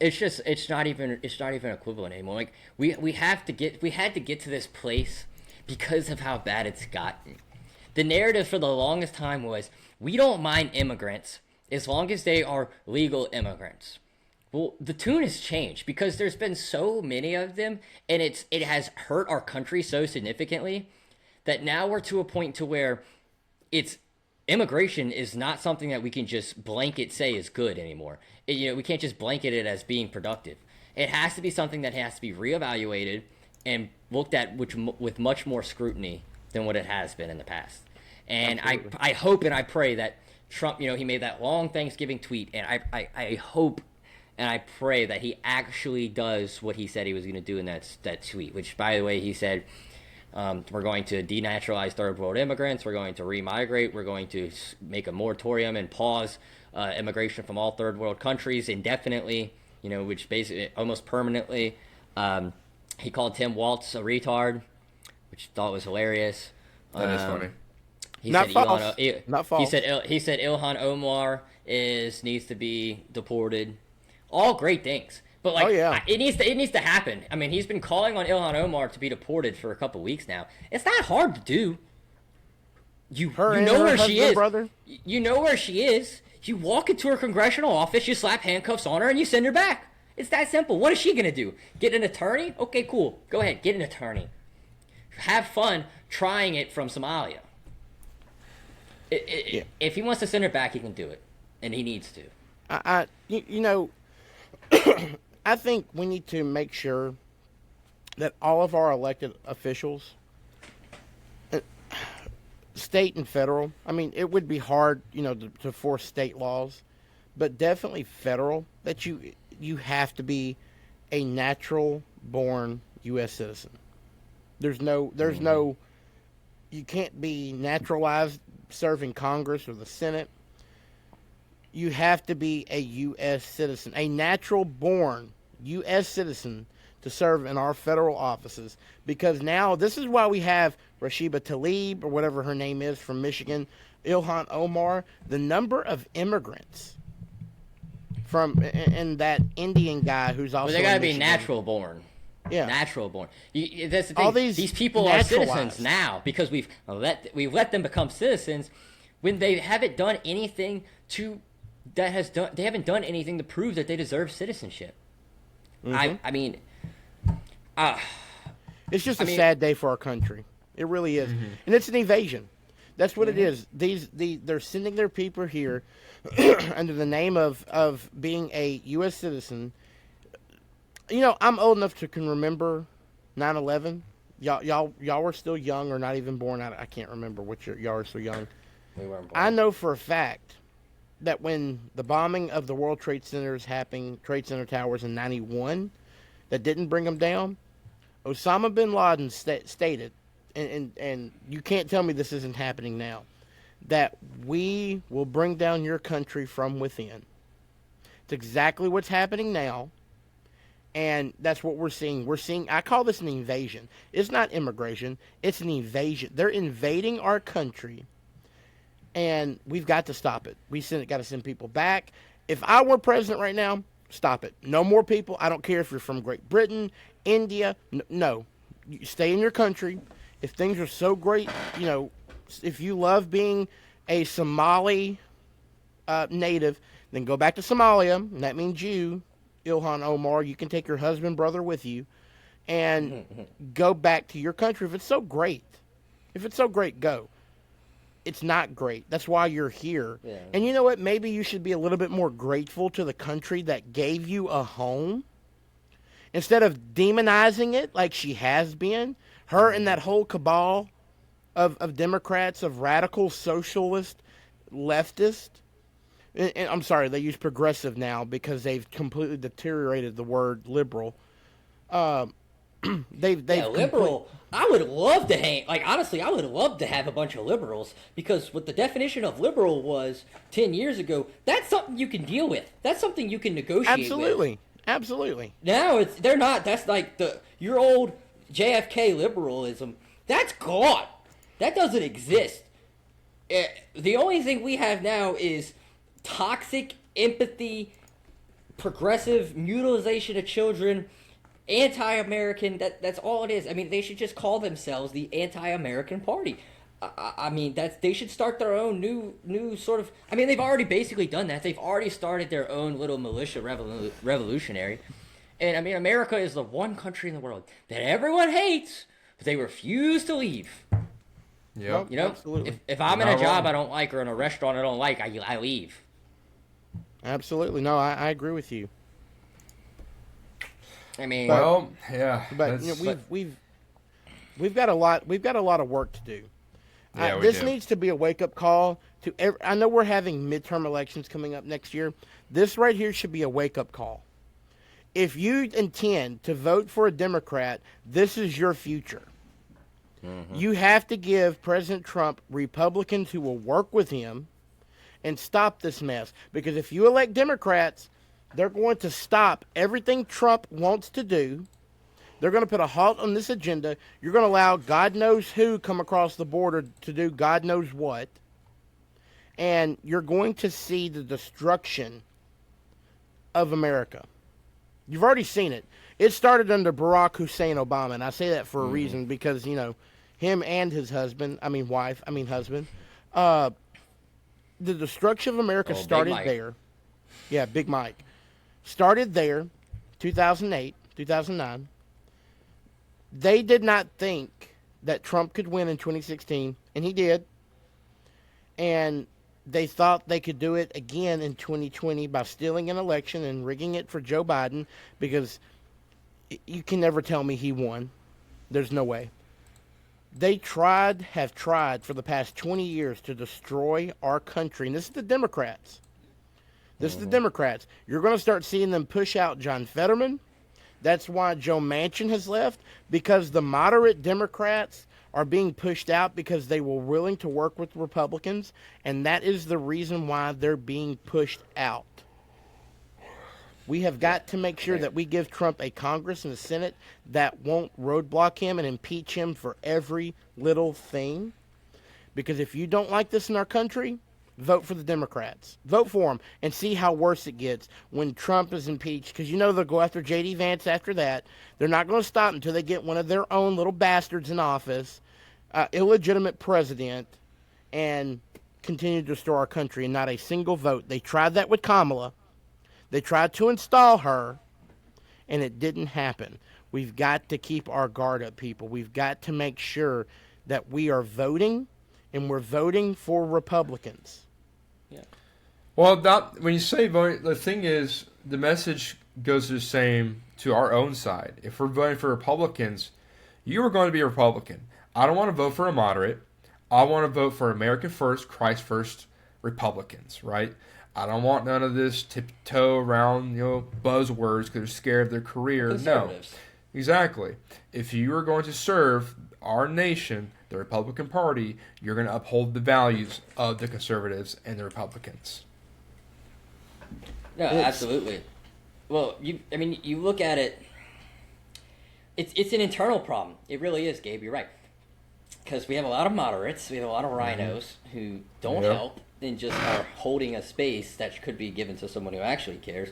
It's not even equivalent anymore. Like we had to get to this place because of how bad it's gotten. The narrative for the longest time was we don't mind immigrants as long as they are legal immigrants. Well, the tune has changed because there's been so many of them, and it has hurt our country so significantly that now we're to a point to where immigration is not something that we can just blanket say is good anymore. We can't just blanket it as being productive. It has to be something that has to be reevaluated and looked at with much more scrutiny than what it has been in the past. And I hope and I pray that Trump, he made that long Thanksgiving tweet, and I hope and I pray that he actually does what he said he was going to do in that tweet, which, by the way, he said, we're going to denaturalize third world immigrants, we're going to remigrate, we're going to make a moratorium and pause immigration from all third world countries indefinitely, which basically almost permanently. He called Tim Walz a retard, which I thought was hilarious. That is funny. Not false. He said Ilhan Omar needs to be deported. All great things. But it needs to happen. I mean, he's been calling on Ilhan Omar to be deported for a couple weeks now. It's not hard to do. You know where she is. Brother? You know where she is. You walk into her congressional office, you slap handcuffs on her, and you send her back. It's that simple. What is she gonna do? Get an attorney? Okay, cool. Go ahead, get an attorney. Have fun trying it from Somalia. If he wants to send her back, he can do it, and he needs to. I think we need to make sure that all of our elected officials, state and federal, I mean, it would be hard, to force state laws, but definitely federal, that you have to be a natural-born U.S. citizen. There's no, you can't be naturalized serving Congress or the Senate. You have to be a U.S. citizen, a natural-born U.S. citizen to serve in our federal offices. Because now, this is why we have Rashida Tlaib, or whatever her name is, from Michigan, Ilhan Omar. The number of immigrants and that Indian guy who's also they got to be Michigan. natural-born. Yeah, natural-born. That's the thing. All these people are citizens now because we've let them become citizens when they haven't done anything they haven't done anything to prove that they deserve citizenship. Mm-hmm. It's just I a mean, sad day for our country. It really is, and it's an invasion. That's what it is. They're sending their people here under the name of being a U.S. citizen. You know, I'm old enough to can remember 9/11. Y'all were still young or not even born. I can't remember which y'all are so young. we weren't I born. know for a fact that when the bombing of the World Trade Centers happened, Trade Center towers in '91, that didn't bring them down. Osama bin Laden stated, and you can't tell me this isn't happening now, that we will bring down your country from within. It's exactly what's happening now. And that's what we're seeing. I call this an invasion. It's not immigration, it's an invasion. They're invading our country, and we've got to stop it. Got to send people back. If I were president right now, stop it. No more people. I don't care if you're from Great Britain, India. No. You stay in your country. If things are so great, if you love being a Somali native, then go back to Somalia, and that means you, Ilhan Omar. You can take your husband, brother with you, and go back to your country. If it's so great, go. It's not great. That's why you're here. Yeah. And you know what? Maybe you should be a little bit more grateful to the country that gave you a home instead of demonizing it like she has been. Her and that whole cabal of Democrats, of radical socialist, leftist. And I'm sorry, they use progressive now because they've completely deteriorated the word liberal. They've Liberal. I would love to hang. Like honestly, I would love to have a bunch of liberals because what the definition of liberal was 10 years ago. That's something you can deal with. That's something you can negotiate with. Absolutely. Now they're not. That's like your old JFK liberalism. That's gone. That doesn't exist. The only thing we have now is toxic empathy, progressive mutilization of children, anti-American. That's all it is. I mean, they should just call themselves the anti-American party. I mean, they should start their own new sort of. I mean, they've already basically done that. They've already started their own little militia revolutionary. And I mean, America is the one country in the world that everyone hates, but they refuse to leave. Yep. You know, Absolutely. if I'm in Not a job wrong. I don't like or in a restaurant I don't like, I leave. Absolutely. No, I agree with you. I mean, Well, yeah. But we've got a lot of work to do. Yeah, we This do. needs to be a wake up call to. I know we're having midterm elections coming up next year. This right here should be a wake up call. If you intend to vote for a Democrat, this is your future. You have to give President Trump Republicans who will work with him and stop this mess. Because if you elect Democrats, they're going to stop everything Trump wants to do. They're going to put a halt on this agenda. You're going to allow God knows who come across the border to do God knows what. And you're going to see the destruction of America. You've already seen it. It started under Barack Hussein Obama. And I say that for a reason because, him and his husband, husband, the destruction of America Big started Mike. there. Yeah, Big Mike. Started there, 2008, 2009. They did not think that Trump could win in 2016, and he did. And they thought they could do it again in 2020 by stealing an election and rigging it for Joe Biden because you can never tell me he won. There's no way. They have tried for the past 20 years to destroy our country. And this is the Democrats. This is the Democrats. You're going to start seeing them push out John Fetterman. That's why Joe Manchin has left, because the moderate Democrats are being pushed out because they were willing to work with Republicans, and that is the reason why they're being pushed out. We have got to make sure that we give Trump a Congress and a Senate that won't roadblock him and impeach him for every little thing. Because if you don't like this in our country, vote for the Democrats. Vote for them and see how worse it gets when Trump is impeached. Because they'll go after J.D. Vance after that. They're not going to stop until they get one of their own little bastards in office, illegitimate president, and continue to destroy our country and not a single vote. They tried that with Kamala. They tried to install her, and it didn't happen. We've got to keep our guard up, people. We've got to make sure that we are voting, and we're voting for Republicans. Yeah. Well, that, when you say vote, the thing is, the message goes the same to our own side. If we're voting for Republicans, you are going to be a Republican. I don't want to vote for a moderate. I want to vote for America First, Christ First Republicans, right? I don't want none of this tiptoe around, buzzwords because they're scared of their career. No, exactly. If you are going to serve our nation, the Republican Party, you're going to uphold the values of the conservatives and the Republicans. No, absolutely. Well, you look at it. It's an internal problem. It really is, Gabe. You're right. Because we have a lot of moderates, we have a lot of rhinos who don't help and just are holding a space that could be given to someone who actually cares.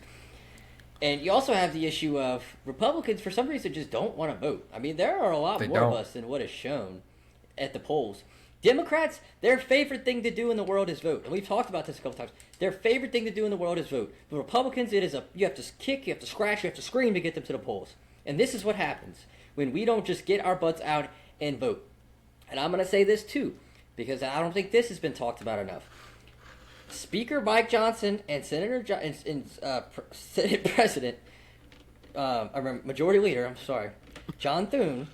And you also have the issue of Republicans, for some reason, just don't want to vote. I mean, there are a lot more of us than what is shown at the polls. Democrats, their favorite thing to do in the world is vote. And we've talked about this a couple times. Their favorite thing to do in the world is vote. But Republicans, you have to kick, you have to scratch, you have to scream to get them to the polls. And this is what happens when we don't just get our butts out and vote. And I'm going to say this too, because I don't think this has been talked about enough. Speaker Mike Johnson and Senate President, Majority Leader, John Thune,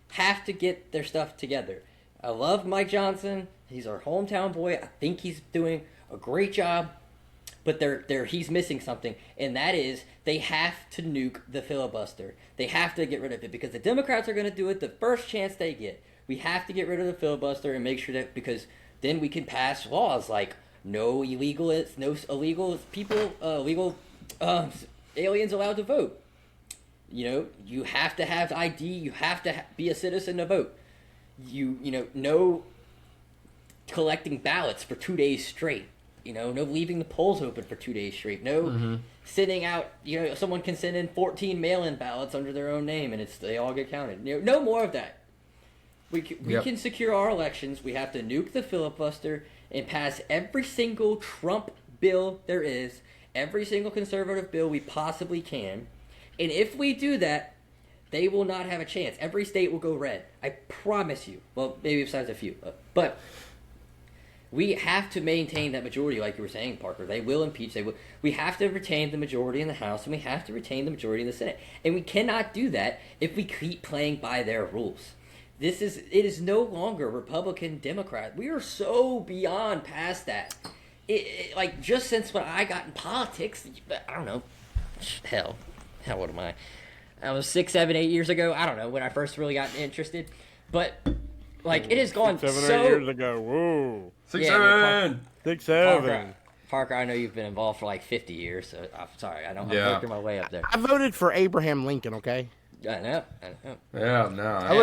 have to get their stuff together. I love Mike Johnson. He's our hometown boy. I think he's doing a great job. But he's missing something, and that is they have to nuke the filibuster. They have to get rid of it because the Democrats are going to do it the first chance they get. We have to get rid of the filibuster and make sure that, because then we can pass laws like no illegal people, aliens allowed to vote. You have to have ID. You have to be a citizen to vote. No collecting ballots for 2 days straight. No leaving the polls open for 2 days straight. No sending out, someone can send in 14 mail-in ballots under their own name and they all get counted. No more of that. We can secure our elections. We have to nuke the filibuster and pass every single Trump bill there is, every single conservative bill we possibly can. And if we do that, they will not have a chance. Every state will go red. I promise you. Well, maybe besides a few. But we have to maintain that majority, like you were saying, Parker. They will impeach. We have to retain the majority in the House, and we have to retain the majority in the Senate. And we cannot do that if we keep playing by their rules. It is no longer Republican, Democrat. We are so beyond past that. Just since when I got in politics, I don't know. Hell, what am I? I was 6, 7, 8 years ago. I don't know when I first really got interested. But, it has gone 6, 7, so... 8 years ago. Whoa. 6, 7. 6, 7. Parker, I know you've been involved for 50 years, so I'm sorry. I'm working my way up there. I voted for Abraham Lincoln, okay? I know. Yeah, no. I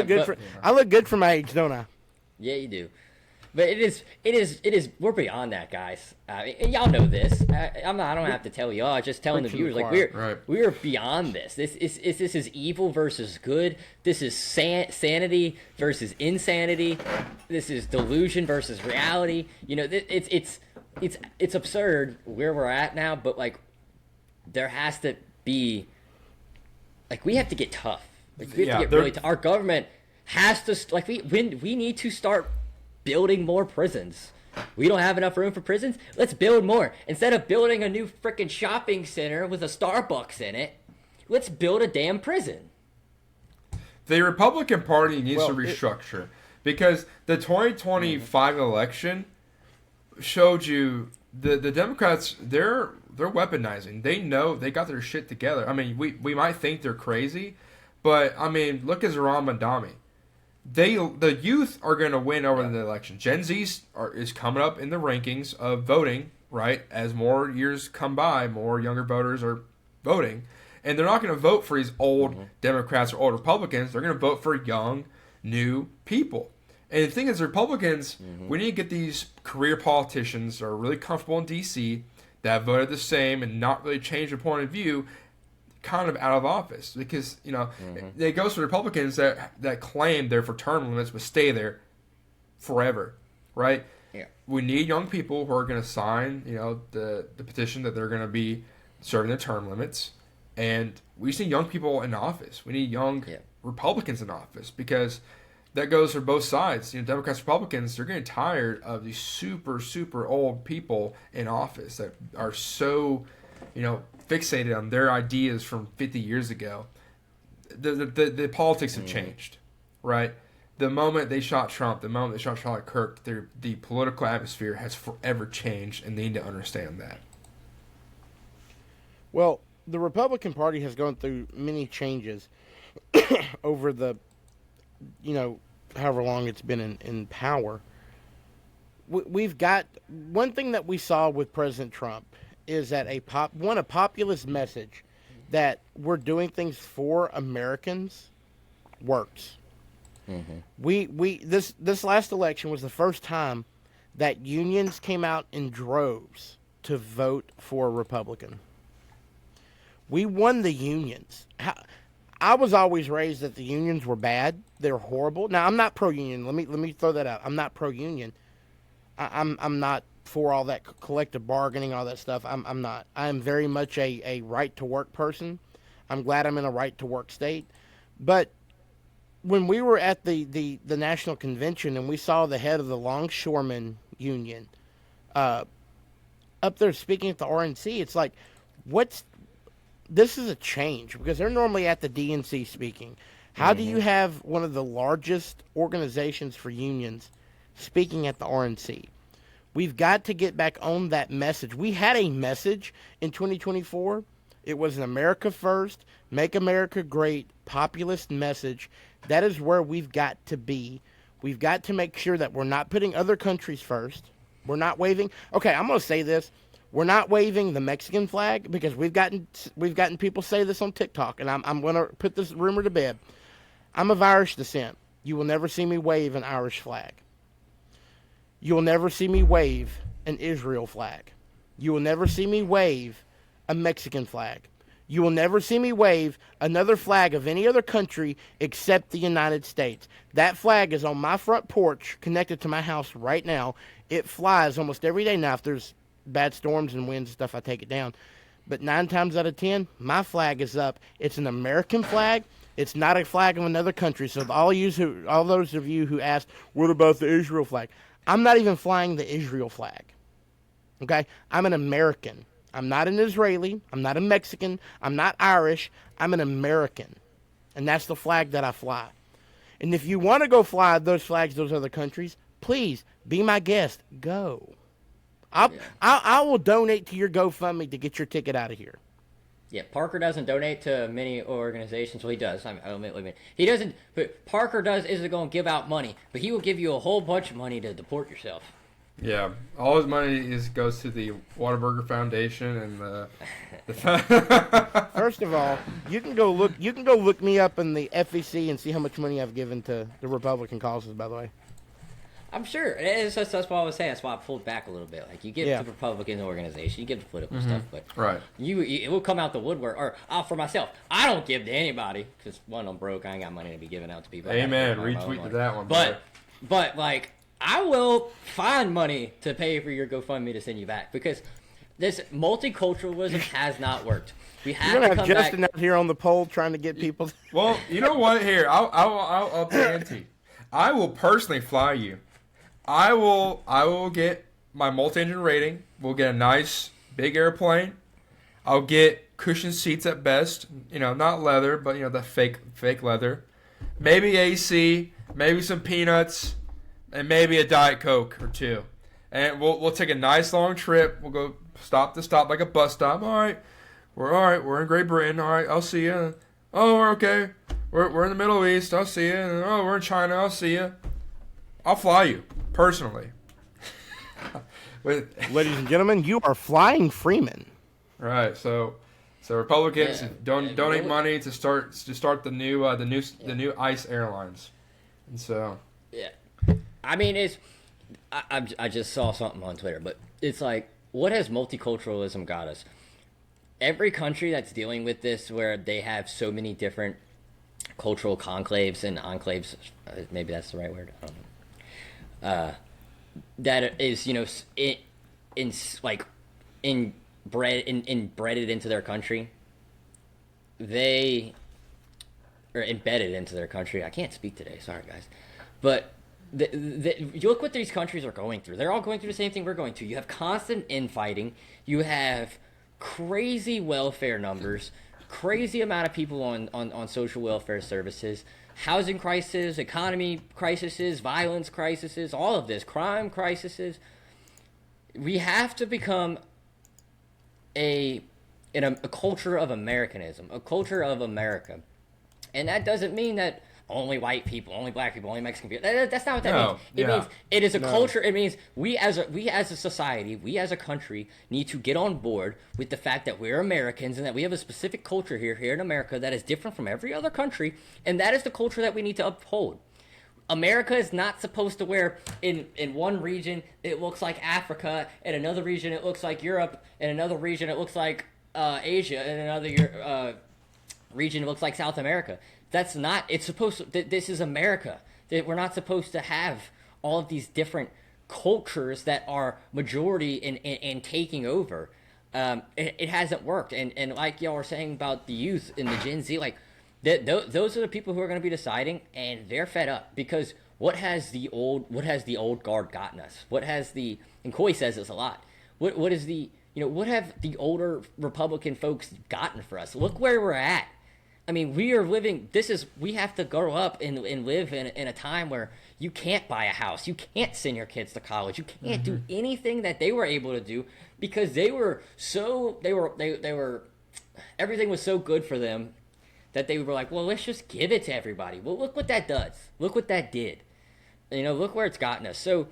look good for my age, don't I? Yeah, you do. But it is. We're beyond that, guys. And y'all know this. I don't have to tell y'all. I'm just telling the viewers. We're beyond this. This is evil versus good. This is sanity versus insanity. This is delusion versus reality. It's absurd where we're at now. But there has to be. We have to get tough. We have to get really tough. Our government has to. We need to start building more prisons. We don't have enough room for prisons. Let's build more. Instead of building a new freaking shopping center with a Starbucks in it, let's build a damn prison. The Republican Party needs to restructure because the 2025 election showed you the Democrats. They're weaponizing. They know they got their shit together. I mean, we might think they're crazy, but I mean, look at Zoran Mandami. The youth are going to win over the election. Gen Z is coming up in the rankings of voting, right? As more years come by, more younger voters are voting. And they're not going to vote for these old Democrats or old Republicans. They're going to vote for young, new people. And the thing is, Republicans, we need to get these career politicians that are really comfortable in D.C., that have voted the same and not really changed their point of view, kind of out of office, because it goes to Republicans that claim they're for term limits but stay there forever, right? Yeah. We need young people who are going to sign, the petition that they're going to be serving their term limits, And we just need young people in office. We need young Yeah. Republicans in office because that goes for both sides. Democrats, Republicans, they're getting tired of these super, super old people in office that are so, fixated on their ideas from 50 years ago. The politics have changed, right? The moment they shot Trump, the moment they shot Charlie Kirk, the political atmosphere has forever changed, and they need to understand that. Well, the Republican Party has gone through many changes over the, however long it's been in power. We've got one thing that we saw with President Trump is that a populist message that we're doing things for Americans works. This last election was the first time that unions came out in droves to vote for a Republican. We won the unions. I was always raised that the unions were bad. They're horrible. Now, I'm not pro-union. Let me throw that out. I'm not pro-union. I'm not for all that collective bargaining, all that stuff. I'm not. I am very much a right-to-work person. I'm glad I'm in a right-to-work state. But when we were at the National Convention and we saw the head of the Longshoremen Union up there speaking at the RNC, it's like, this is a change because they're normally at the DNC speaking. How do you have one of the largest organizations for unions speaking at the RNC? We've got to get back on that message. We had a message in 2024. It was an America First, Make America Great, populist message. That is where we've got to be. We've got to make sure that we're not putting other countries first. We're not waving. Okay, I'm going to say this. We're not waving the Mexican flag because we've gotten people say this on TikTok, and I'm going to put this rumor to bed. I'm of Irish descent. You will never see me wave an Irish flag. You will never see me wave an Israel flag. You will never see me wave a Mexican flag. You will never see me wave another flag of any other country except the United States. That flag is on my front porch connected to my house right now. It flies almost every day. Now, if there's bad storms and winds and stuff, I take it down. But 9 times out of 10, my flag is up. It's an American flag. It's not a flag of another country. So all those of you who asked, what about the Israel flag? I'm not even flying the Israel flag. Okay? I'm an American. I'm not an Israeli. I'm not a Mexican. I'm not Irish. I'm an American. And that's the flag that I fly. And if you want to go fly those flags, those other countries, please be my guest. Go. I will donate to your GoFundMe to get your ticket out of here. Yeah, Parker doesn't donate to many organizations. Well, he does. He doesn't. But Parker isn't going to give out money, but he will give you a whole bunch of money to deport yourself. Yeah, all his money goes to the Whataburger Foundation and the First of all, you can go look me up in the FEC and see how much money I've given to the Republican causes. By the way. I'm sure. That's what I was saying. That's why I pulled back a little bit. Like, you give to the Republican organization, you give to political stuff, but right. It will come out the woodwork. Or for myself, I don't give to anybody because, one, I'm broke. I ain't got money to be giving out to people. Amen. Retweet to that one. But like, I will find money to pay for your GoFundMe to send you back because this multiculturalism has not worked. We have You're to gonna come have Justin back. out here on the pole trying to get people. Well, you know what? Here, I'll up the ante. I will personally fly you. I will get my multi-engine rating. We'll get a nice big airplane. I'll get cushioned seats at best. Not leather, but the fake leather. Maybe AC, maybe some peanuts, and maybe a Diet Coke or 2. And we'll take a nice long trip. We'll go stop to stop like a bus stop. All right. We're in Great Britain. All right, I'll see you. Oh, we're okay. We're in the Middle East. I'll see you. Oh, we're in China. I'll see you. I'll fly you personally. Ladies and gentlemen, you are flying Freeman. Right. So Republicans donate money to start the new ICE airlines, and so Yeah, I mean I just saw something on Twitter, but it's like, what has multiculturalism got us? Every country that's dealing with this, where they have so many different cultural conclaves and enclaves, maybe that's the right word. I don't know. That is, inbred into their country. they are embedded into their country. I can't speak today. Sorry, guys. But you look what these countries are going through. They're all going through the same thing we're going through. You have constant infighting. You have crazy welfare numbers, crazy amount of people on social welfare services, housing crisis, economy crises, violence crises, all of this, crime crises. We have to become a culture of Americanism, a culture of America. And that doesn't mean that only white people, only black people, only Mexican people. That's not what that means. It means it is a culture. It means we as a society, we as a country need to get on board with the fact that we're Americans and that we have a specific culture here in America that is different from every other country, and that is the culture that we need to uphold. America is not supposed to wear in one region it looks like Africa, in another region it looks like Europe, in another region it looks like Asia, in another region it looks like South America. That's not. It's supposed to. This is America. That we're not supposed to have all of these different cultures that are majority in taking over. It hasn't worked. And like y'all were saying about the youth and the Gen Z, like those are the people who are going to be deciding, and they're fed up because what has the old guard gotten us? What has the, and Coy says this a lot. What is the, what have the older Republican folks gotten for us? Look where we're at. I mean, we are living, we have to grow up and live in a time where you can't buy a house. You can't send your kids to college. You can't do anything that they were able to do because everything was so good for them that they were like, well, let's just give it to everybody. Well, look what that does. Look what that did. Look where it's gotten us. So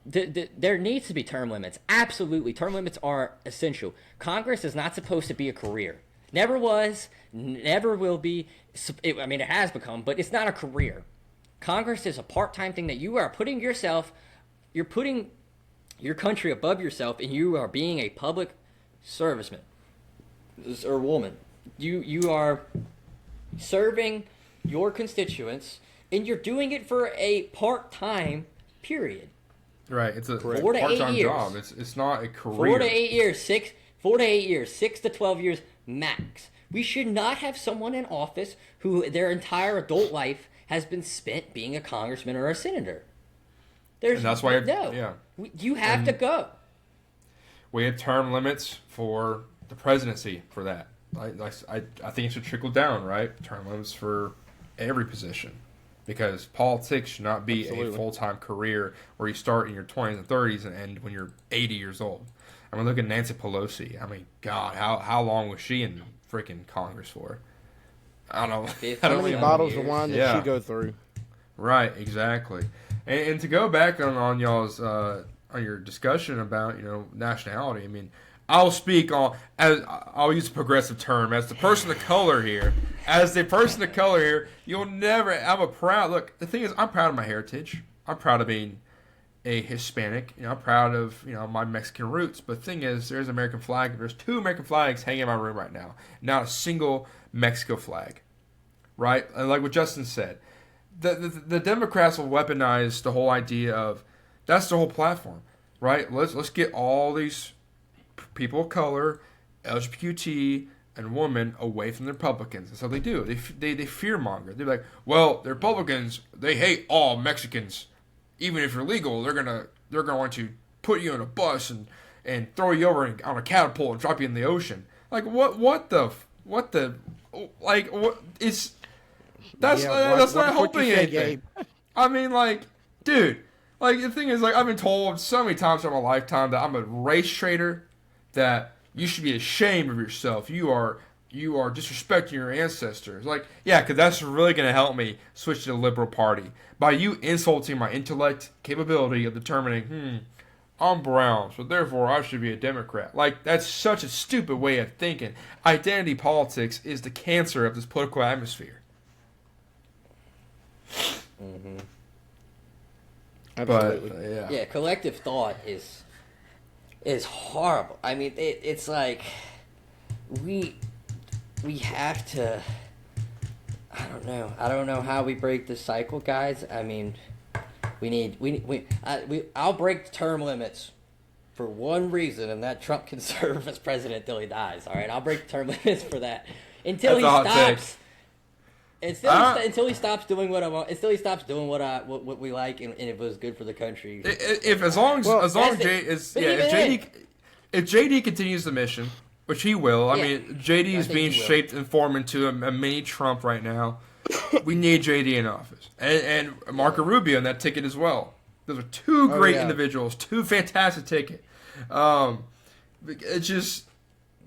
there needs to be term limits. Absolutely. Term limits are essential. Congress is not supposed to be a career. Never was, never will be. It has become, but it's not a career. Congress is a part-time thing that you are putting you're putting your country above yourself, and you are being a public serviceman or woman. You are serving your constituents, and you're doing it for a part-time period. Right, it's a 4 to 8 part-time years. job. It's not a career. 4 to 8 years, 6 to 12 years max. We should not have someone in office who their entire adult life has been spent being a congressman or a senator. And that's why, you have to go. We have term limits for the presidency for that. I think it should trickle down, right? Term limits for every position. Because politics should not be a full-time career where you start in your 20s and 30s and end when you're 80 years old. I mean, look at Nancy Pelosi. I mean, God, how long was she in freaking Congress for? I don't know. How many bottles of wine did she go through? Right, exactly. And to go back on y'all's on your discussion about nationality. I mean, I'll speak on I'll use a progressive term as the person of color here. As the person of color here, you'll never. Look, the thing is, I'm proud of my heritage. I'm proud of being a Hispanic. I'm proud of my Mexican roots. But the thing is, there's an American flag. There's 2 American flags hanging in my room right now. Not a single Mexico flag. Right? And like what Justin said, the Democrats will weaponize the whole idea of that's the whole platform. Right? Let's get all these people of color, LGBT, and women away from the Republicans. That's how they do. They fearmonger. They're like, well, the Republicans, they hate all Mexicans. Even if you're legal, they're going to put you on a bus and throw you over on a catapult and drop you in the ocean. Like what it's that's not helping anything. I mean, like, dude, like the thing is, like, I've been told so many times in my lifetime that I'm a race traitor, that you should be ashamed of yourself. You are disrespecting your ancestors. Like, yeah, because that's really going to help me switch to the liberal party. By you insulting my intellect, capability of determining, I'm brown, so therefore I should be a Democrat. Like, that's such a stupid way of thinking. Identity politics is the cancer of this political atmosphere. Mm-hmm. Absolutely. But, Yeah, collective thought is horrible. I mean, it's like we have to. I don't know how we break the cycle, guys. I mean, I'll break the term limits for one reason, and that Trump can serve as president till he dies. All right, I'll break the term limits for that. until he That's a hot take. stops. Until he stops doing what I want. Until he stops doing what we like, and if it was good for the country. As long as But if JD continues the mission, which he will. I Yeah. mean, JD is think being he will. shaped and formed into a mini Trump right now. We need JD in office, and Marco Rubio in that ticket as well. Those are two great individuals, two fantastic tickets. It's just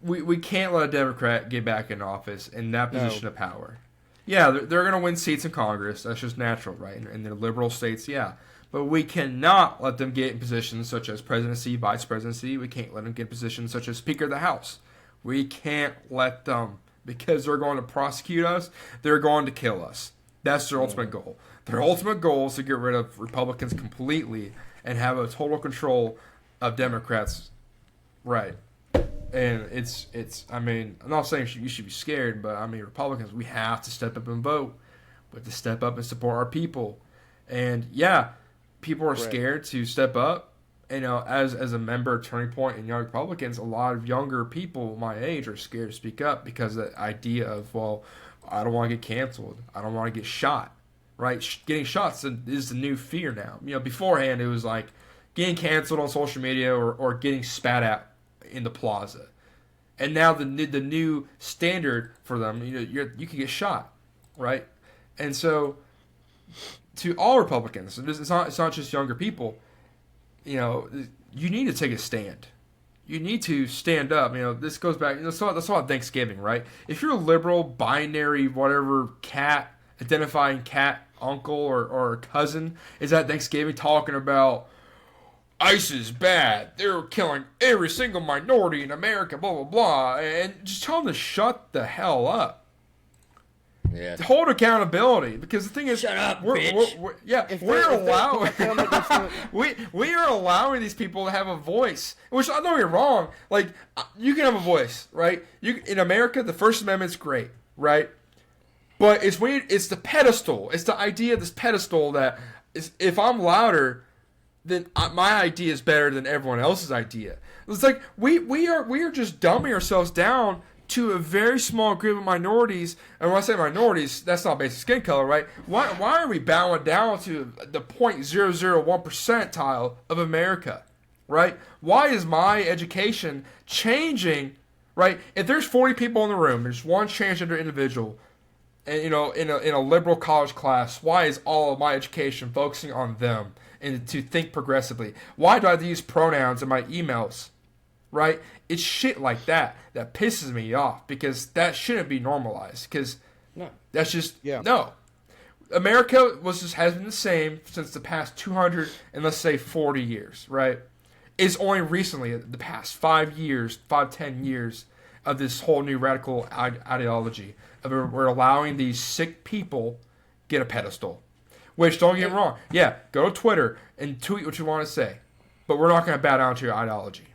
we can't let a Democrat get back in office in that position of power. Yeah, they're going to win seats in Congress. That's just natural, right? In the liberal states, yeah. But we cannot let them get in positions such as presidency, vice presidency. We can't let them get in positions such as Speaker of the House. We can't let them, because they're going to prosecute us. They're going to kill us. That's their ultimate goal. Their ultimate goal is to get rid of Republicans completely and have a total control of Democrats. Right. And it's. I mean, I'm not saying you should be scared, but I mean, Republicans, we have to step up and vote. We have to step up and support our people. And yeah, people are scared to step up. You know, as a member of Turning Point and Young Republicans, a lot of younger people my age are scared to speak up because of the idea of, well, I don't want to get canceled. I don't want to get shot. Right? Getting shot is the new fear now. You know, beforehand it was like getting canceled on social media or getting spat at in the plaza. And now the new standard for them, you can get shot, right? And so to all Republicans, it's not just younger people. You know, you need to take a stand. You need to stand up. You know, this goes back. That's all Thanksgiving, right? If you're a liberal, binary, whatever identifying cat uncle or cousin is at Thanksgiving talking about ICE is bad. They're killing every single minority in America, blah, blah, blah. And just tell them to shut the hell up. Yeah. Hold accountability, because the thing is, Shut up, bitch. We are allowing these people to have a voice. Which, don't get me wrong, like, you can have a voice, right? In America, the First Amendment's great, right? But it's the pedestal. It's the idea of this pedestal that is, if I'm louder, then my idea is better than everyone else's idea. It's like we are just dumbing ourselves down to a very small group of minorities. And when I say minorities, that's not based on skin color, right? Why are we bowing down to the 0.001 percentile of America, right? Why is my education changing, right? If there's 40 people in the room, there's one transgender individual, and in a liberal college class, why is all of my education focusing on them and to think progressively? Why do I have to use pronouns in my emails? Right? It's shit like that pisses me off, because that shouldn't be normalized. Because that's just no. America has been the same since the past 200 and let's say 40 years, right? It's only recently, the past 10 years of this whole new radical ideology of we're allowing these sick people get a pedestal. Which, don't get me wrong, go to Twitter and tweet what you want to say, but we're not going to bow down to your ideology.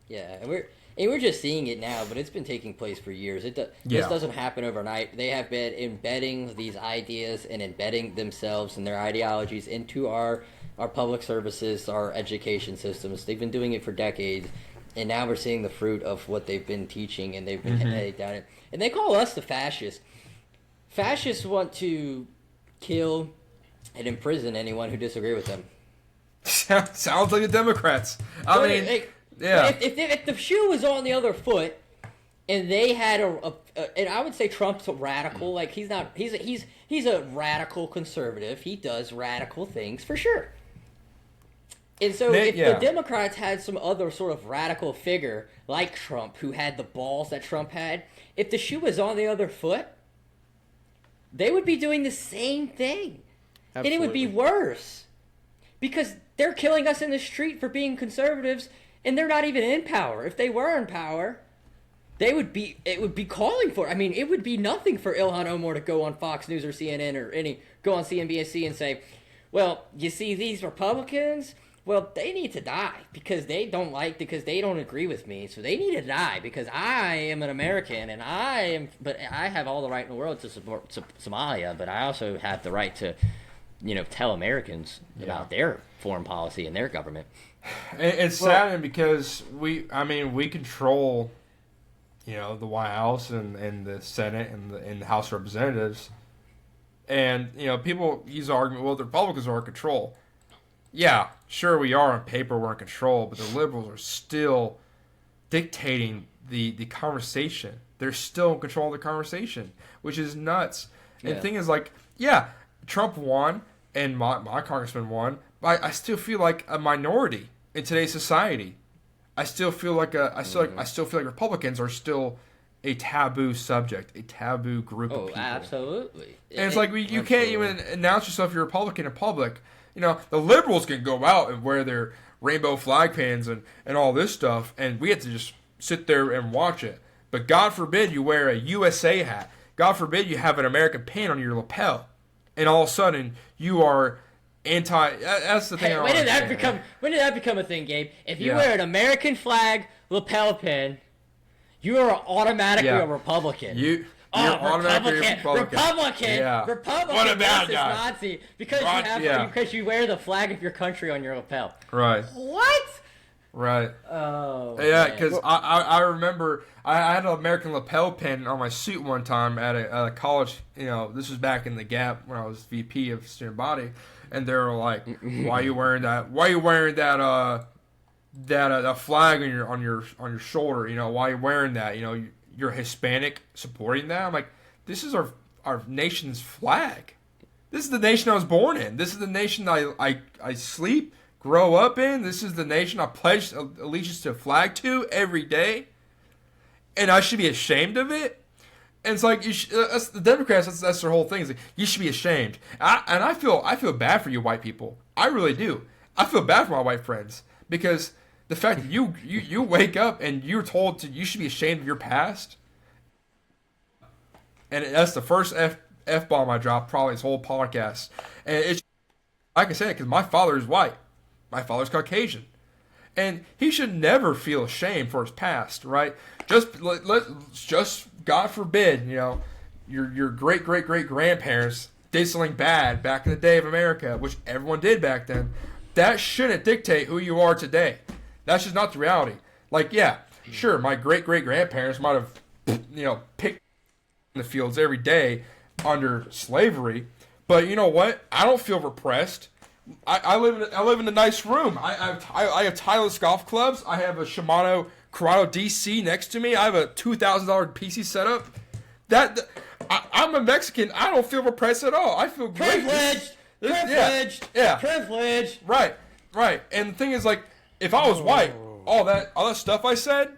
Yeah, and we're just seeing it now, but it's been taking place for years. This doesn't happen overnight. They have been embedding these ideas and embedding themselves and their ideologies into our public services, our education systems. They've been doing it for decades, and now we're seeing the fruit of what they've been teaching, and they've been heading down it. And they call us the fascists. Fascists want to kill and imprison anyone who disagree with them. Sounds like the Democrats. If the shoe was on the other foot, and they had and I would say Trump's a radical. Like he's a radical conservative. He does radical things for sure. And so if the Democrats had some other sort of radical figure like Trump, who had the balls that Trump had, if the shoe was on the other foot, they would be doing the same thing. Absolutely. And it would be worse. Because they're killing us in the street for being conservatives, and they're not even in power. If they were in power, it would be calling for it. I mean, it would be nothing for Ilhan Omar to go on Fox News or CNN or go on CNBC and say, well, you see these Republicans, well, they need to die because they don't agree with me. So they need to die because I am an American and I have all the right in the world to support Somalia, but I also have the right to, tell Americans about their foreign policy and their government. It's saddening because we control, the White House and the Senate and the House of Representatives. And people use the argument, well, the Republicans are in control. Yeah, sure we are on paper, we're in control, but the liberals are still dictating the conversation. They're still in control of the conversation, which is nuts. And the thing is, like, yeah, Trump won and my congressman won, but I still feel like a minority in today's society. I still feel like Republicans are still a taboo subject, a taboo group of people. Absolutely. And it's like you can't even announce yourself you're Republican in public. The liberals can go out and wear their rainbow flag pins and all this stuff, and we have to just sit there and watch it. But God forbid you wear a USA hat. God forbid you have an American pin on your lapel, and all of a sudden you are anti. That's the thing. Hey, when did that become a thing, Gabe? If you wear an American flag lapel pin, you are automatically a Republican. You're automatically a Republican. Yeah. Republican. What about versus that? Nazi because you wear the flag of your country on your lapel. Right. What? Right. Oh. Yeah, because I remember I had an American lapel pin on my suit one time at a college. This was back in the Gap when I was VP of student body, and they were like, "Why are you wearing that? Why are you wearing that? That flag on your shoulder? Why are you wearing that? You're Hispanic supporting that." I'm like, this is our nation's flag. This is the nation I was born in. This is the nation I sleep, grow up in. This is the nation I pledge allegiance to a flag to every day, and I should be ashamed of it. And it's like that's the Democrats. That's their whole thing. It's like, you should be ashamed. And I feel bad for you white people. I really do. I feel bad for my white friends because the fact that you wake up and you're told you should be ashamed of your past, and that's the first F bomb I dropped probably this whole podcast. And it's like I said, because my father is white, my father's Caucasian, and he should never feel ashamed for his past, right? Just God forbid, your great grandparents did something bad back in the day of America, which everyone did back then. That shouldn't dictate who you are today. That's just not the reality. Like, yeah, sure, my great grandparents might have, picked in the fields every day under slavery, but you know what? I don't feel repressed. I live in a nice room. I have Titleist golf clubs. I have a Shimano Corrado DC next to me. I have a $2,000 PC setup. I'm a Mexican. I don't feel repressed at all. I feel great. Privileged. Yeah. Privileged. Right. And the thing is, like, if I was white, all that stuff I said,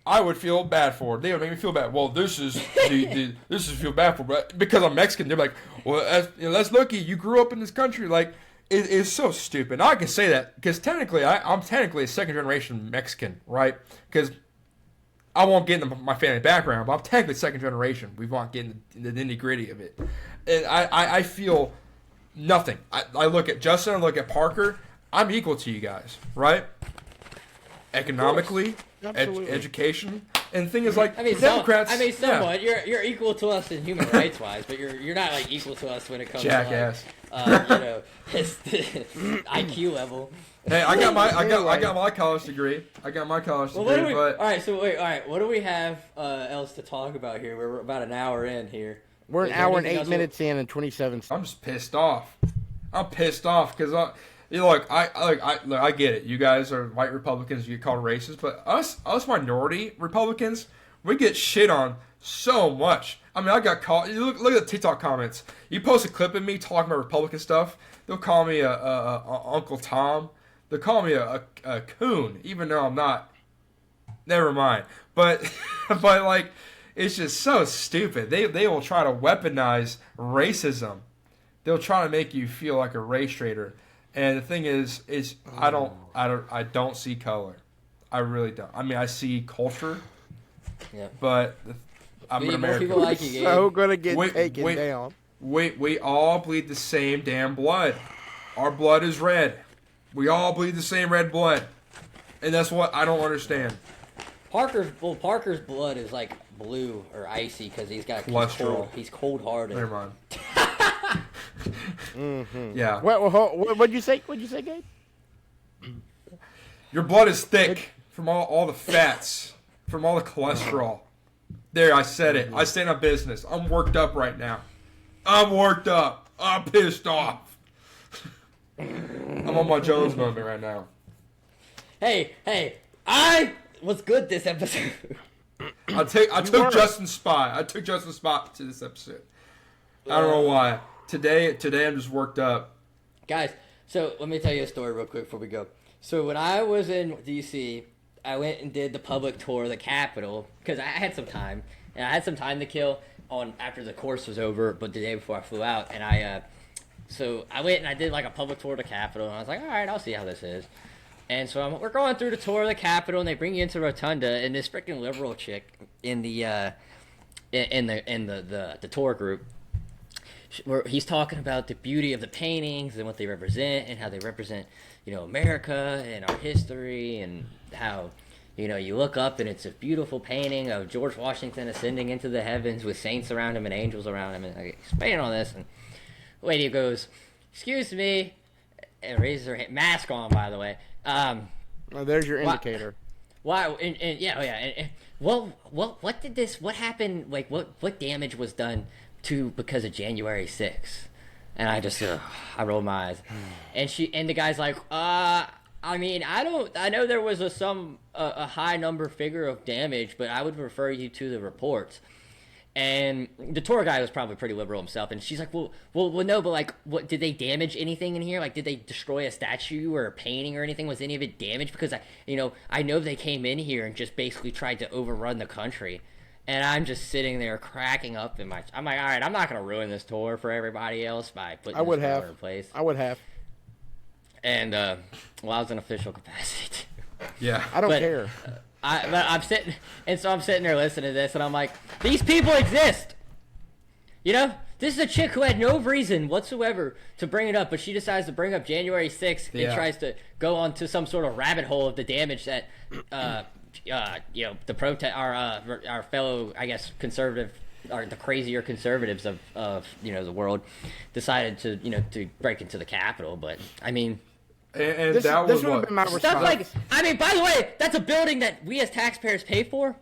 I would feel bad for. They would make me feel bad. Well, this is feel bad for, but because I'm Mexican, they're like, well, that's lucky you grew up in this country. Like, it's so stupid. Now I can say that because technically, I'm technically a second generation Mexican, right? Because I won't get into my family background, but I'm technically second generation. We won't get into the nitty gritty of it. And I feel nothing. I look at Justin, I look at Parker. I'm equal to you guys, right? Economically, education, and the thing is, like, Democrats. Somewhat. Yeah. You're equal to us in human rights wise, but you're not like equal to us when it comes Jackass. to his IQ level. Hey, I got my college degree. All right. What do we have else to talk about here? We're about an hour in here. We're an hour and 8 minutes in and 27 seconds. I'm just pissed off. I'm pissed off because I get it. You guys are white Republicans. You get called racist, but us minority Republicans, we get shit on so much. I mean, I got called. Look at the TikTok comments. You post a clip of me talking about Republican stuff, they'll call me a Uncle Tom. They'll call me a coon, even though I'm not. Never mind. But like, it's just so stupid. They will try to weaponize racism. They'll try to make you feel like a race traitor. And the thing is I don't see color. I really don't. I mean, I see culture. Yeah. But I'm an American. People like you, Gabe. So gonna get taken down. We all bleed the same damn blood. Our blood is red. We all bleed the same red blood. And that's what I don't understand. Parker's blood is like blue or icy because he's got cholesterol. He's cold-hearted. Never mind. Mm-hmm. Yeah. What'd you say? What'd you say, Gabe? Your blood is thick from all the fats, from all the cholesterol. There, I said it. I stand on business. I'm worked up right now. I'm worked up. I'm pissed off. I'm on my Jones moment right now. Hey, I was good this episode. I took Justin's spot. I took Justin's spot to this episode. I don't know why. Today I'm just worked up. Guys, so let me tell you a story real quick before we go. So when I was in D.C., I went and did the public tour of the Capitol because I had some time. And I had some time to kill after the course was over, but the day before I flew out. And so I went and I did like a public tour of the Capitol. And I was like, all right, I'll see how this is. And so we're going through the tour of the Capitol, and they bring you into Rotunda, and this freaking liberal chick in the tour group, where he's talking about the beauty of the paintings and what they represent and how they represent, America and our history and how, you look up and it's a beautiful painting of George Washington ascending into the heavens with saints around him and angels around him, and like, explaining all this, and the lady goes, "Excuse me," and raises her hand, mask on, by the way. There's your indicator. Why? What did this? What happened? Like, what damage was done because of January 6th? And I rolled my eyes, and the guy's like, I know there was a high number figure of damage, but I would refer you to the reports. And the tour guide was probably pretty liberal himself, and she's like, well, no, but like, what did they damage anything in here? Like, did they destroy a statue or a painting or anything? Was any of it damaged? Because I know they came in here and just basically tried to overrun the country, and I'm just sitting there cracking up I'm like, all right, I'm not gonna ruin this tour for everybody else by putting this tour in place. I would have. And I was in official capacity too. Yeah, I don't care. I'm sitting there listening to this, and I'm like, these people exist. This is a chick who had no reason whatsoever to bring it up, but she decides to bring up January 6th and tries to go on to some sort of rabbit hole of the damage that, the protest, our fellow, I guess, conservative, or the crazier conservatives of the world decided to break into the Capitol. But I mean. And this that was would have what been my response. Stuff like, by the way, that's a building that we as taxpayers pay for.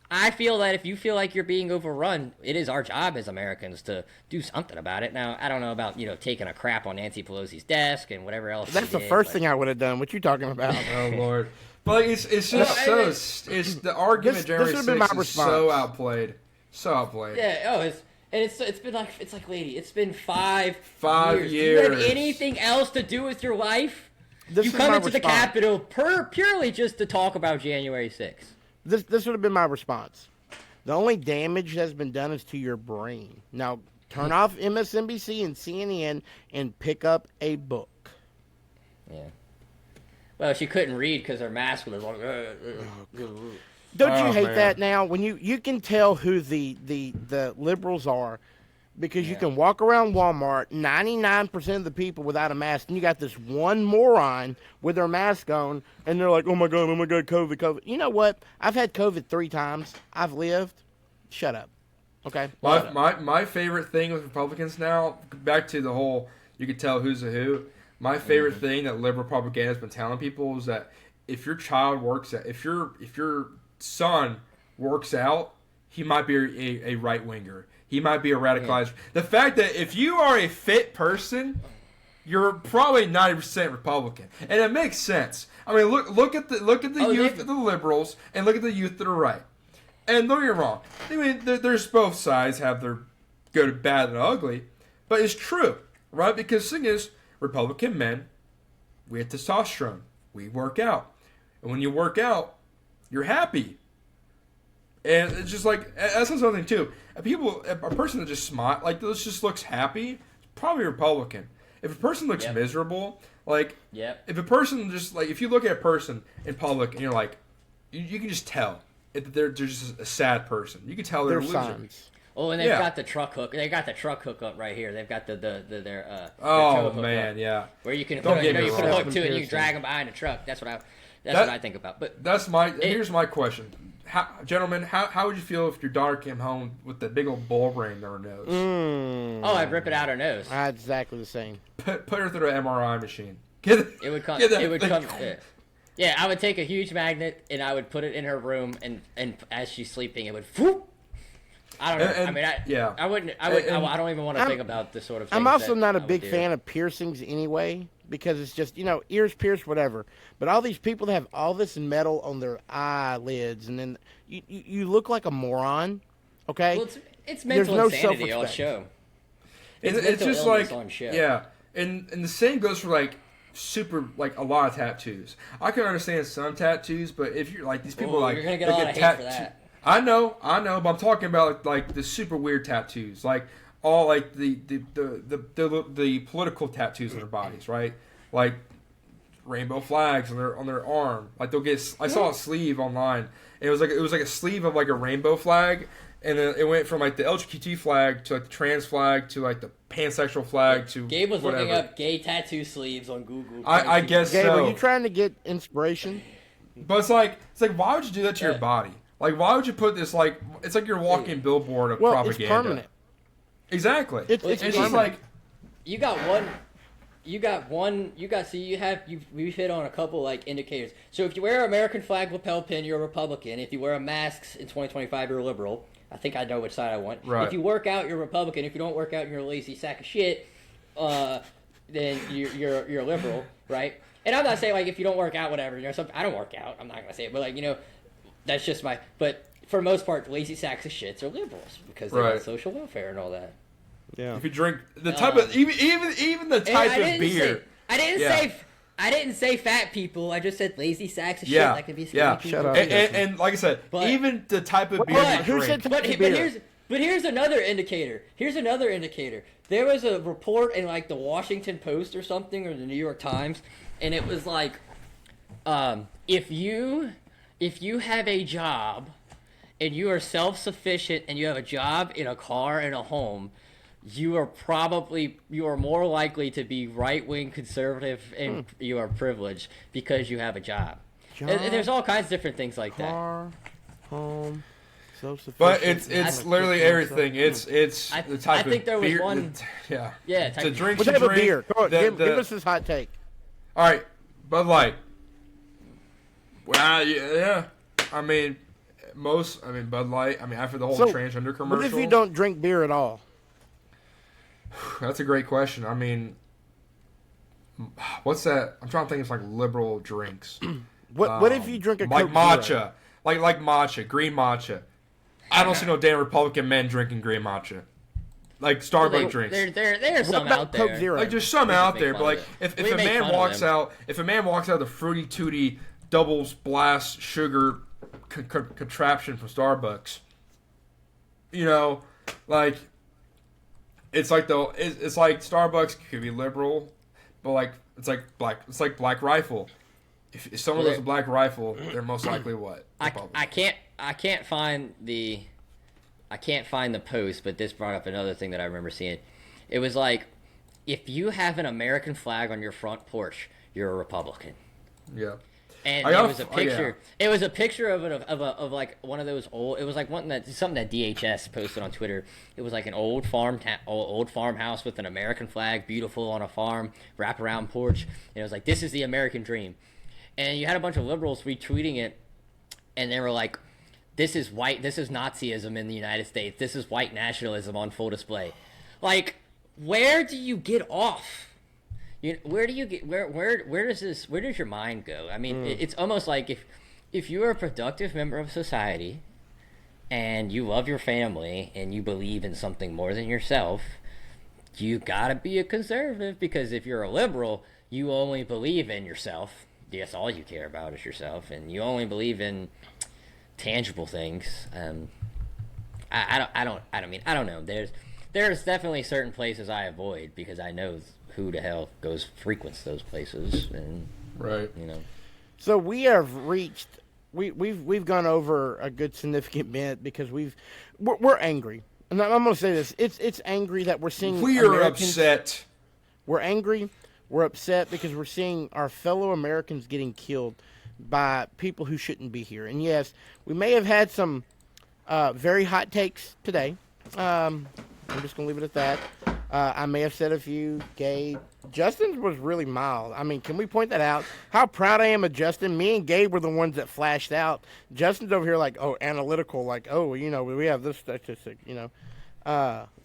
I feel that if you feel like you're being overrun, it is our job as Americans to do something about it. Now, I don't know about, taking a crap on Nancy Pelosi's desk and whatever else. That's the first thing I would have done. What you talking about? Oh, Lord. But like, it's just it's the argument January 6th is so outplayed. So outplayed. Yeah, it's been like, lady, it's been 5 years. Do you have anything else to do with your life? You come into the Capitol purely just to talk about January 6th. This would have been my response. The only damage that's been done is to your brain. Now, turn off MSNBC and CNN and pick up a book. Yeah. Well, she couldn't read because her mask was like. Don't you hate that now? When you can tell who the liberals are. Because you can walk around Walmart, 99% of the people without a mask, and you got this one moron with their mask on, and they're like, oh my God, COVID. You know what? I've had COVID 3 times. I've lived. Shut up. Okay? My favorite thing with Republicans now, back to the whole, you can tell who's a who. My favorite thing that liberal propaganda has been telling people is that if your child if your son works out, he might be a right-winger. He might be a radicalized. Yeah. The fact that if you are a fit person, you're probably 90% Republican, and it makes sense. I mean, look at the youth of the liberals, and look at the youth to the right. And don't get me wrong. I mean, there's both sides have their good, bad, and ugly, but it's true, right? Because the thing is, Republican men, we have testosterone. We work out, and when you work out, you're happy. And it's just like, that's something too. A person that just just looks happy, probably Republican. If a person looks miserable, if a person if you look at a person in public and you're like, you can just tell if they're just a sad person. You can tell they're a loser. Signs. Oh, and they've got the truck hook. They got the truck hook up right here. They've got their oh hook man, up, yeah. Where you can you put a hook to it and you can drag them behind a truck. That's what I think about. But here's my question. Gentlemen, how would you feel if your daughter came home with that big old bull ring in her nose? Oh, I'd rip it out her nose. Exactly the same. Put her through an MRI machine. It would come. Yeah, I would take a huge magnet and I would put it in her room, and as she's sleeping, it would whoop, I don't know. And- I mean, yeah. I wouldn't. I would. And- I don't even want to think about this sort of. I'm things also that not a I would big do. fan of piercings anyway because it's just ears pierced, whatever. But all these people that have all this metal on their eyelids, and then you look like a moron. Okay, Well, it's There's mental no insanity on self-respect. show. It's mental just illness like on show. yeah, and the same goes for like super like a lot of tattoos. I can understand some tattoos, but if you're like these people Ooh, like you're gonna get they a lot of hate for that. I know, but I'm talking about like the super weird tattoos, like all like the political tattoos on their bodies, right? Like rainbow flags on their arm. Like they'll get. I saw a sleeve online. And it was like a sleeve of like a rainbow flag, and then it went from like the LGBT flag to like the trans flag to like the pansexual flag to Gabe was whatever. looking up gay tattoo sleeves on Google. I guess Gabe, so. are you trying to get inspiration? But it's like why would you do that to your Yeah. body? Like why would you put this like it's like you're walking billboard of Well, propaganda. it's permanent. Exactly. It's It's just permanent. like You got one. We've hit on a couple like indicators. So if you wear an American flag lapel pin, you're a Republican. If you wear a mask in 2025, you're a liberal. I think I know which side I want. Right. If you work out, you're a Republican. If you don't work out, you're a lazy sack of shit. Then you're a liberal, right? And I'm not saying like if you don't work out, whatever. I don't work out. I'm not gonna say it, but like that's just my. But for the most part, lazy sacks of shits are liberals because they Right. want social welfare and all that. Yeah. if you drink the type of even the And type I of didn't beer. Say, I didn't Yeah. say. I didn't say fat people. I just said lazy sacks of Yeah, shit. Like if you yeah. people. Shut up. And like I said, But- even the type of beer But- you Who drink. said But, type of but beer? here's another indicator. Here's another indicator. There was a report in like the Washington Post or something or the New York Times, and it was like, if you have a job, and you are self-sufficient, and you have a job in a car and a home, you are more likely to be right-wing conservative and you are privileged because you have a job. And there's all kinds of different things like that. Car, home, self-sufficient. But it's literally everything. It's the type I think of there was beer. one- Yeah. Yeah, type The of- drinks What you type of drink. beer? Come on, give the- us this hot take. All right, Bud Light. Well, yeah. I mean, Bud Light. I mean, after the whole So, transgender commercial. What if you don't drink beer at all? That's a great question. I mean, what's that? I'm trying to think of like liberal drinks. What if you drink a like Coke matcha, Zero? like matcha, green matcha. I don't see no damn Republican men drinking green matcha, like Starbucks drinks. There are some about out there. Coke Zero? Like there's some We out make there, fun but of like it. if We a make man fun of walks them. out, if a man walks out of the Fruity Tooty doubles blast sugar contraption from Starbucks, like it's like it's like Starbucks could be liberal, but like it's like Black Rifle. If someone goes to Black Rifle, they're most likely what? I can't find the post, but this brought up another thing that I remember seeing. It was like, if you have an American flag on your front porch, you're a Republican. Yeah. And I it got was a a- oh, picture. It was a picture of like one of those old. It was like something that DHS posted on Twitter. It was like an old farmhouse with an American flag, beautiful on a farm, wraparound porch. And it was like, this is the American dream. And you had a bunch of liberals retweeting it, and they were like, this is Nazism in the United States. This is white nationalism on full display. Like, where do you get off? Where does your mind go? I mean, it's almost like if you're a productive member of society and you love your family and you believe in something more than yourself, you gotta be a conservative, because if you're a liberal, you only believe in yourself. Yes, all you care about is yourself, and you only believe in tangible things. I don't know. There's definitely certain places I avoid because I know who the hell frequents those places, and Right. So we have reached. We've gone over a good significant bit because we're angry. And I'm going to say this: it's angry that we're seeing. We are Americans- upset. We're angry. We're upset because we're seeing our fellow Americans getting killed by people who shouldn't be here. And yes, we may have had some very hot takes today. I'm just going to leave it at that. I may have said a few. Gabe, Justin's was really mild. I mean, can we point that out? How proud I am of Justin. Me and Gabe were the ones that flashed out. Justin's over here like, oh, analytical, like, oh, we have this statistic,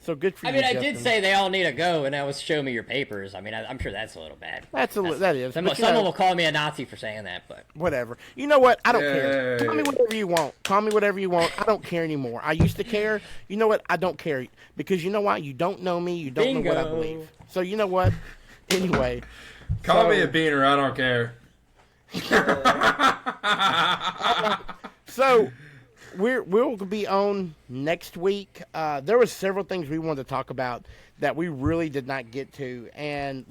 So good for I you. mean, I Justin. did say they all need to go, and that was show me your papers. I mean, I'm sure that's a little bad. That is. But, Someone will call me a Nazi for saying that, but whatever. You know what? I don't care. Yay. Call me whatever you want. Call me whatever you want. I don't care anymore. I used to care. You know what? I don't care because you know why? You don't know me. You don't know what I Bingo. believe. So you know what? Anyway. Call me a beaner. I don't care. So we'll be on next week. There was several things we wanted to talk about that we really did not get to, and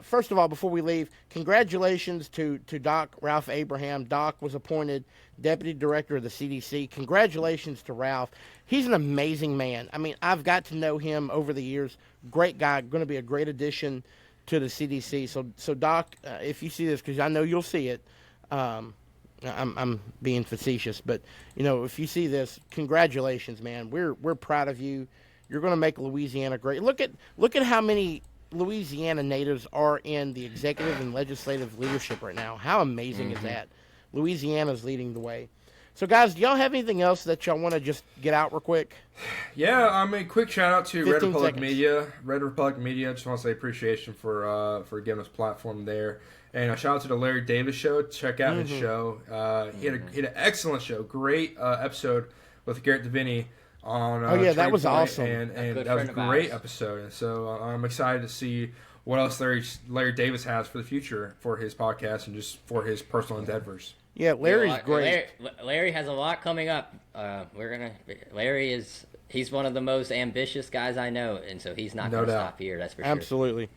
first of all, before we leave, congratulations to Doc Ralph Abraham. Doc was appointed Deputy Director of the CDC. Congratulations to Ralph. He's an amazing man. I mean, I've got to know him over the years. Great guy. Going to be a great addition to the CDC. So Doc, if you see this, because I know you'll see it, I'm being facetious, but if you see this, congratulations, man. We're proud of you. You're going to make Louisiana great. Look at how many Louisiana natives are in the executive and legislative leadership right now. How amazing is that? Louisiana's leading the way. So, guys, do y'all have anything else that y'all want to just get out real quick? Yeah, I mean, quick shout out to Red 15 Republic seconds. Media. Red Republic Media. Just want to say appreciation for giving us a platform there. And a shout out to the Larry Davis Show. Check out his show. He had an excellent show. Great episode with Garrett DeVinny on. That Trade was Point, awesome. And good that was a friend of great ours. episode. And so I'm excited to see what else Larry Davis has for the future for his podcast and just for his personal endeavors. Yeah, Larry's great. Larry has a lot coming up. He's one of the most ambitious guys I know, and so he's not No going to doubt. stop here. That's for sure. Absolutely.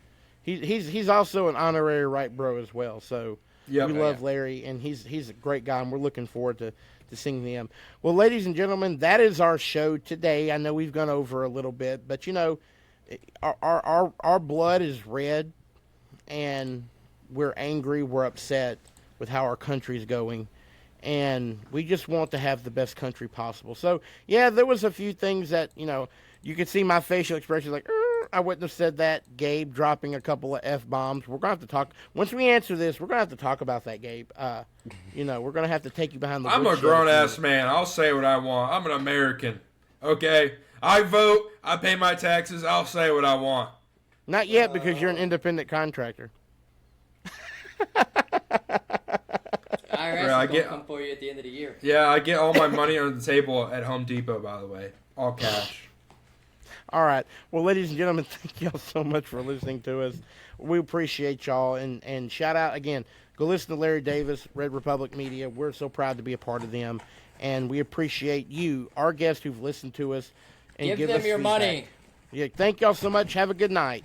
He's also an honorary right bro as well. So Yep. we love Larry, and he's a great guy, and we're looking forward to seeing him. Well, ladies and gentlemen, that is our show today. I know we've gone over a little bit, but our blood is red, and we're angry, we're upset with how our country's going, and we just want to have the best country possible. So yeah, there was a few things that you could see my facial expression like. I wouldn't have said that. Gabe dropping a couple of F-bombs. We're going to have to talk. Once we answer this, we're going to have to talk about that, Gabe. We're going to have to take you behind the I'm a woodshed grown-ass man. I'll say what I want. I'm an American. Okay? I vote. I pay my taxes. I'll say what I want. Not yet, because you're an independent contractor. IRS I is going get- to come for you at the end of the year. Yeah, I get all my money under the table at Home Depot, by the way. All cash. All right. Well, ladies and gentlemen, thank y'all so much for listening to us. We appreciate y'all. And shout out, again, go listen to Larry Davis, Red Republic Media. We're so proud to be a part of them. And we appreciate you, our guests who've listened to us. And Give them us your feedback. money. Yeah, thank y'all so much. Have a good night.